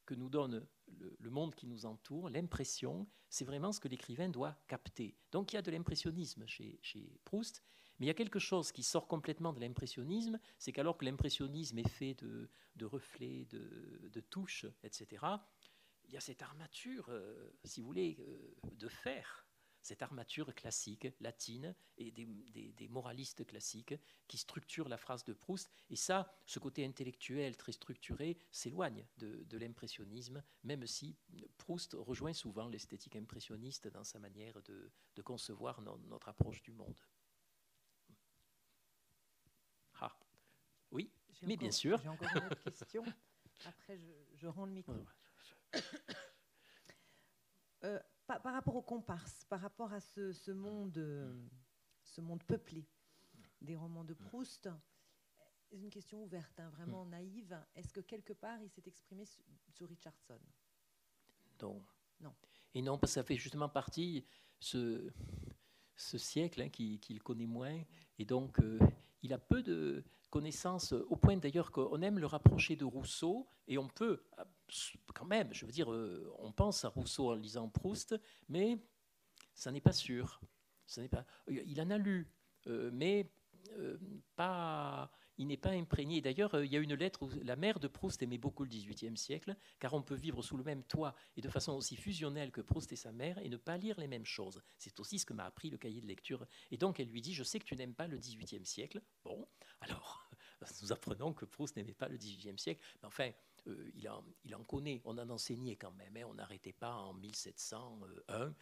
Speaker 2: que nous donne le monde qui nous entoure, l'impression, c'est vraiment ce que l'écrivain doit capter. Donc il y a de l'impressionnisme chez Proust, mais il y a quelque chose qui sort complètement de l'impressionnisme, c'est qu'alors que l'impressionnisme est fait de reflets, de touches, etc., il y a cette armature, si vous voulez, de fer, cette armature classique, latine, et des moralistes classiques qui structurent la phrase de Proust. Et ça, ce côté intellectuel très structuré s'éloigne de l'impressionnisme, même si Proust rejoint souvent l'esthétique impressionniste dans sa manière de concevoir notre approche du monde. Ah, oui, mais bien sûr.
Speaker 3: J'ai encore une autre question. Après, je rends le micro. Par rapport aux comparses, par rapport à ce monde peuplé des romans de Proust, c'est une question ouverte, vraiment naïve. Est-ce que quelque part il s'est exprimé sur Richardson?
Speaker 2: Non. Et non, parce que ça fait justement partie ce siècle qu'il connaît moins, et donc il a peu de connaissances, au point d'ailleurs qu'on aime le rapprocher de Rousseau, et on peut quand même, je veux dire, on pense à Rousseau en lisant Proust, mais ça n'est pas sûr. Il en a lu, mais il n'est pas imprégné. D'ailleurs, il y a une lettre où la mère de Proust aimait beaucoup le XVIIIe siècle, car on peut vivre sous le même toit et de façon aussi fusionnelle que Proust et sa mère et ne pas lire les mêmes choses. C'est aussi ce que m'a appris le cahier de lecture. Et donc, elle lui dit, je sais que tu n'aimes pas le XVIIIe siècle. Bon, alors, nous apprenons que Proust n'aimait pas le XVIIIe siècle. Mais enfin, il en connaît, on en enseignait quand même, hein. On n'arrêtait pas en 1701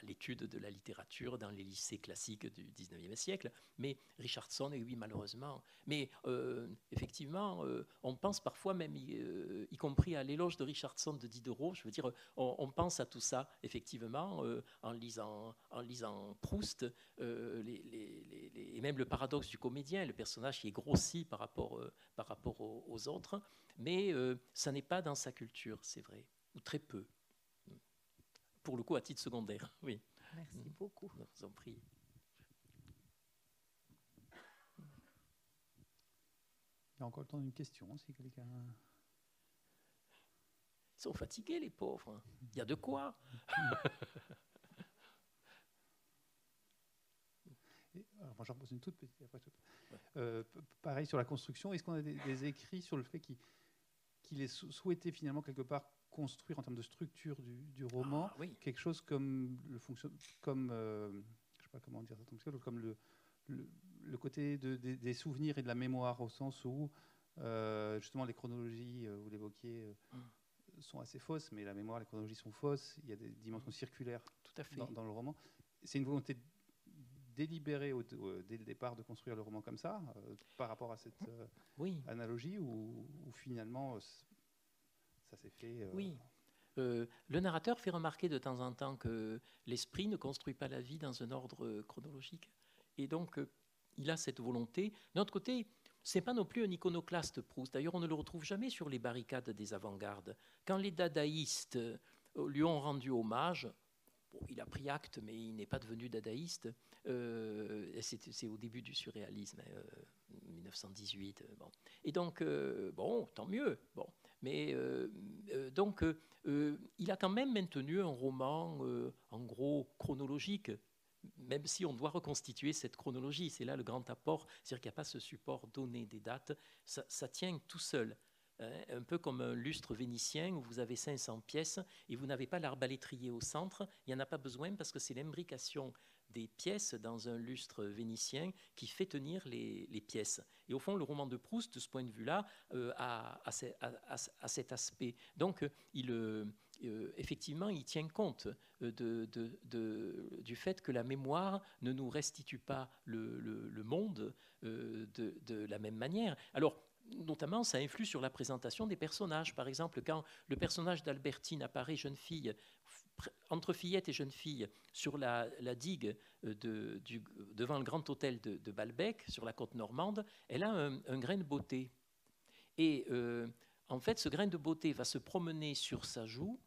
Speaker 2: l'étude de la littérature dans les lycées classiques du XIXe siècle, mais Richardson, et oui malheureusement, mais effectivement, on pense parfois même, y compris à l'éloge de Richardson de Diderot, je veux dire, on pense à tout ça, effectivement, en lisant Proust, et même le paradoxe du comédien, le personnage qui est grossi par rapport aux autres, mais ça n'est pas dans sa culture, c'est vrai, ou très peu. Pour le coup, à titre secondaire, oui.
Speaker 3: Merci beaucoup.
Speaker 2: Je vous en prie.
Speaker 1: Il y a encore le temps d'une question, si quelqu'un...
Speaker 2: Ils sont fatigués, les pauvres. Il y a de quoi.
Speaker 1: Alors, moi, j'en pose une toute petite. Après, pareil sur la construction, est-ce qu'on a des écrits sur le fait qu'il ait souhaité finalement quelque part construire en termes de structure du roman
Speaker 2: oui.
Speaker 1: quelque chose comme je sais pas comment dire ça, comme le côté des souvenirs et de la mémoire, au sens où justement les chronologies, vous l'évoquiez, sont assez fausses, mais la mémoire, les chronologies sont fausses. Il y a des dimensions circulaires
Speaker 2: tout à fait.
Speaker 1: Dans le roman. C'est une volonté délibérée dès le départ de construire le roman comme ça, par rapport à cette analogie, ou finalement ça s'est fait...
Speaker 2: Oui. Le narrateur fait remarquer de temps en temps que l'esprit ne construit pas la vie dans un ordre chronologique. Et donc, il a cette volonté. D'un autre côté, ce n'est pas non plus un iconoclaste, Proust. D'ailleurs, on ne le retrouve jamais sur les barricades des avant-gardes. Quand les dadaïstes lui ont rendu hommage, bon, il a pris acte, mais il n'est pas devenu dadaïste. C'est au début du surréalisme, 1918. Bon. Et donc, bon, tant mieux. Bon. Mais donc, il a quand même maintenu un roman, en gros, chronologique, même si on doit reconstituer cette chronologie. C'est là le grand apport, c'est-à-dire qu'il n'y a pas ce support donné des dates, ça tient tout seul. Un peu comme un lustre vénitien où vous avez 500 pièces et vous n'avez pas l'arbalétrier au centre. Il n'y en a pas besoin parce que c'est l'imbrication des pièces dans un lustre vénitien qui fait tenir les pièces. Et au fond, le roman de Proust, de ce point de vue-là, a cet aspect. Donc, effectivement, il tient compte du fait que la mémoire ne nous restitue pas le monde de la même manière. Alors, notamment, ça influe sur la présentation des personnages. Par exemple, quand le personnage d'Albertine apparaît jeune fille, entre fillette et jeune fille, sur la digue devant le grand hôtel de Balbec, sur la côte normande, elle a un grain de beauté. Et en fait, ce grain de beauté va se promener sur sa joue,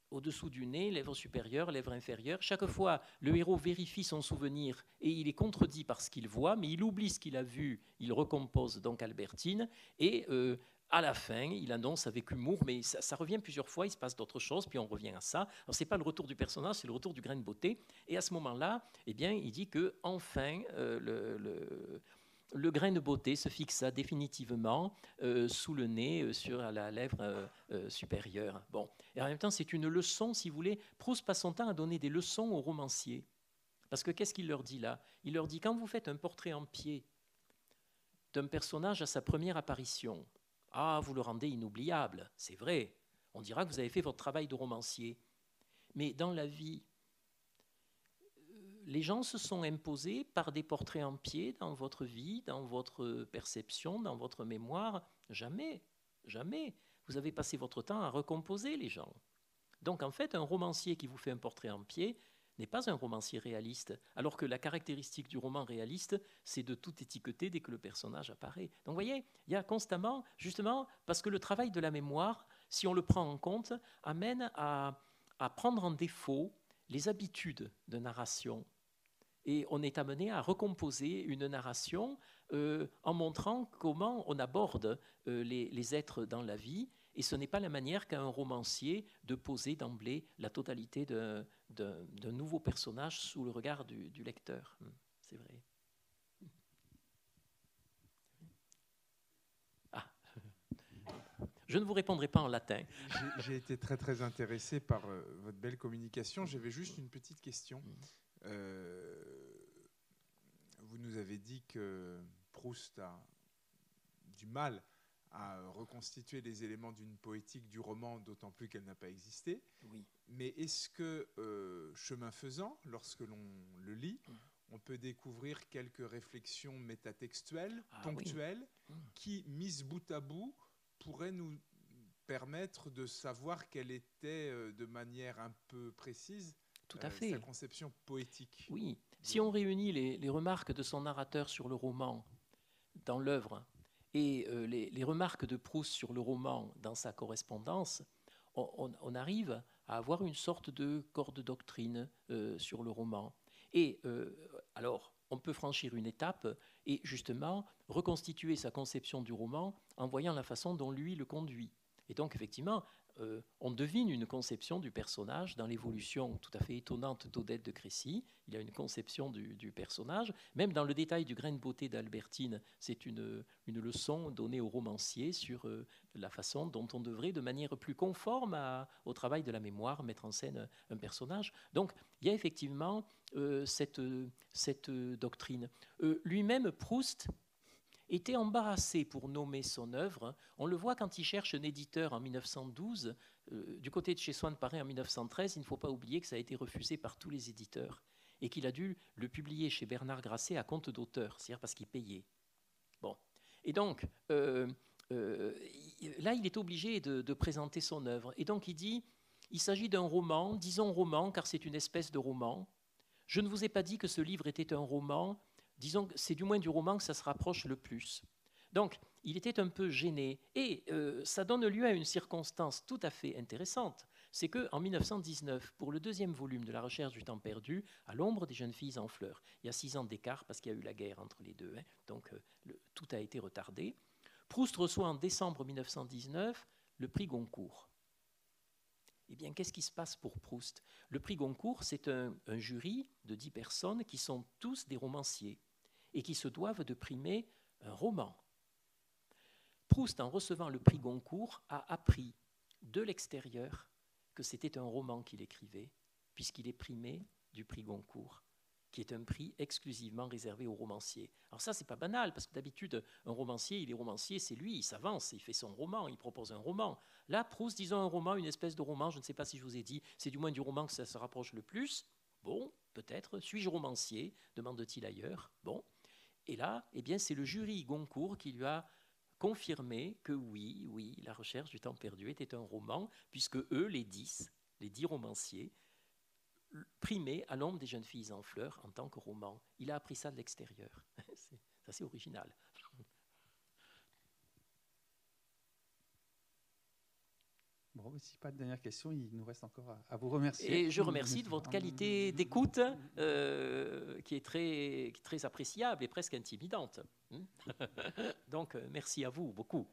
Speaker 2: au-dessous du nez, lèvre supérieure, lèvre inférieure. Chaque fois, le héros vérifie son souvenir et il est contredit par ce qu'il voit, mais il oublie ce qu'il a vu, il recompose donc Albertine, et à la fin, il annonce avec humour, mais ça revient plusieurs fois, il se passe d'autres choses, puis on revient à ça. Alors, ce n'est pas le retour du personnage, c'est le retour du grain de beauté. Et à ce moment-là, eh bien, il dit que enfin le grain de beauté se fixa définitivement sous le nez, sur la lèvre supérieure. Bon. Et en même temps, c'est une leçon, si vous voulez. Proust passe son temps à donner des leçons aux romanciers. Parce que qu'est-ce qu'il leur dit là? Il leur dit, quand vous faites un portrait en pied d'un personnage à sa première apparition, vous le rendez inoubliable, c'est vrai. On dira que vous avez fait votre travail de romancier. Mais dans la vie, les gens se sont imposés par des portraits en pied dans votre vie, dans votre perception, dans votre mémoire. Jamais, jamais. Vous avez passé votre temps à recomposer les gens. Donc en fait, un romancier qui vous fait un portrait en pied n'est pas un romancier réaliste, alors que la caractéristique du roman réaliste, c'est de tout étiqueter dès que le personnage apparaît. Donc vous voyez, il y a constamment, justement, parce que le travail de la mémoire, si on le prend en compte, amène à prendre en défaut les habitudes de narration. Et on est amené à recomposer une narration en montrant comment on aborde les êtres dans la vie. Et ce n'est pas la manière qu'a un romancier de poser d'emblée la totalité d'un nouveau personnage sous le regard du lecteur. c'est vrai. Ah, je ne vous répondrai pas en latin.
Speaker 4: J'ai été très très intéressé par votre belle communication. J'avais juste une petite question. Vous nous avez dit que Proust a du mal à reconstituer les éléments d'une poétique du roman, d'autant plus qu'elle n'a pas existé.
Speaker 2: Oui.
Speaker 4: Mais est-ce que, chemin faisant, lorsque l'on le lit, on peut découvrir quelques réflexions métatextuelles, ponctuelles, qui, mises bout à bout, pourraient nous permettre de savoir quelle était, de manière un peu précise,
Speaker 2: tout à fait,
Speaker 4: sa conception poétique?
Speaker 2: Oui. Si on réunit les remarques de son narrateur sur le roman dans l'œuvre et les remarques de Proust sur le roman dans sa correspondance, on arrive à avoir une sorte de corps de doctrine sur le roman. Et alors, on peut franchir une étape et justement reconstituer sa conception du roman en voyant la façon dont lui le conduit. Et donc, effectivement, on devine une conception du personnage dans l'évolution tout à fait étonnante d'Odette de Crécy. Il y a une conception du personnage. Même dans le détail du grain de beauté d'Albertine, c'est une leçon donnée au romancier sur la façon dont on devrait, de manière plus conforme au travail de la mémoire, mettre en scène un personnage. Donc, il y a effectivement cette doctrine. Lui-même, Proust, était embarrassé pour nommer son œuvre. On le voit quand il cherche un éditeur en 1912. Du côté de chez Swann Paré en 1913, il ne faut pas oublier que ça a été refusé par tous les éditeurs et qu'il a dû le publier chez Bernard Grasset à compte d'auteur, c'est-à-dire parce qu'il payait. Bon. Et donc, là, il est obligé de présenter son œuvre. Et donc, il dit, il s'agit d'un roman, disons roman, car c'est une espèce de roman. Je ne vous ai pas dit que ce livre était un roman. Disons que c'est du moins du roman que ça se rapproche le plus. Donc, il était un peu gêné. Et ça donne lieu à une circonstance tout à fait intéressante. C'est qu'en 1919, pour le 2e volume de La Recherche du temps perdu, à l'ombre des jeunes filles en fleurs, il y a 6 ans d'écart parce qu'il y a eu la guerre entre les deux, donc tout a été retardé. Proust reçoit en décembre 1919 le prix Goncourt. Eh bien, qu'est-ce qui se passe pour Proust? Le prix Goncourt, c'est un jury de 10 personnes qui sont tous des romanciers et qui se doivent de primer un roman. Proust, en recevant le prix Goncourt, a appris de l'extérieur que c'était un roman qu'il écrivait, puisqu'il est primé du prix Goncourt, qui est un prix exclusivement réservé aux romanciers. Alors ça, c'est pas banal, parce que d'habitude, un romancier, il est romancier, c'est lui, il s'avance, il fait son roman, il propose un roman. Là, Proust, disons un roman, une espèce de roman, je ne sais pas si je vous ai dit, c'est du moins du roman que ça se rapproche le plus. Bon, peut-être, suis-je romancier, demande-t-il ailleurs. Bon. Et là, eh bien, c'est le jury Goncourt qui lui a confirmé que oui, La Recherche du temps perdu était un roman, puisque eux, les 10 romanciers, primaient À l'ombre des jeunes filles en fleurs en tant que roman. Il a appris ça de l'extérieur. C'est assez original.
Speaker 1: Bon, si pas de dernière question, il nous reste encore à vous remercier.
Speaker 2: Et je remercie de votre qualité d'écoute qui est très appréciable et presque intimidante. Donc, merci à vous beaucoup.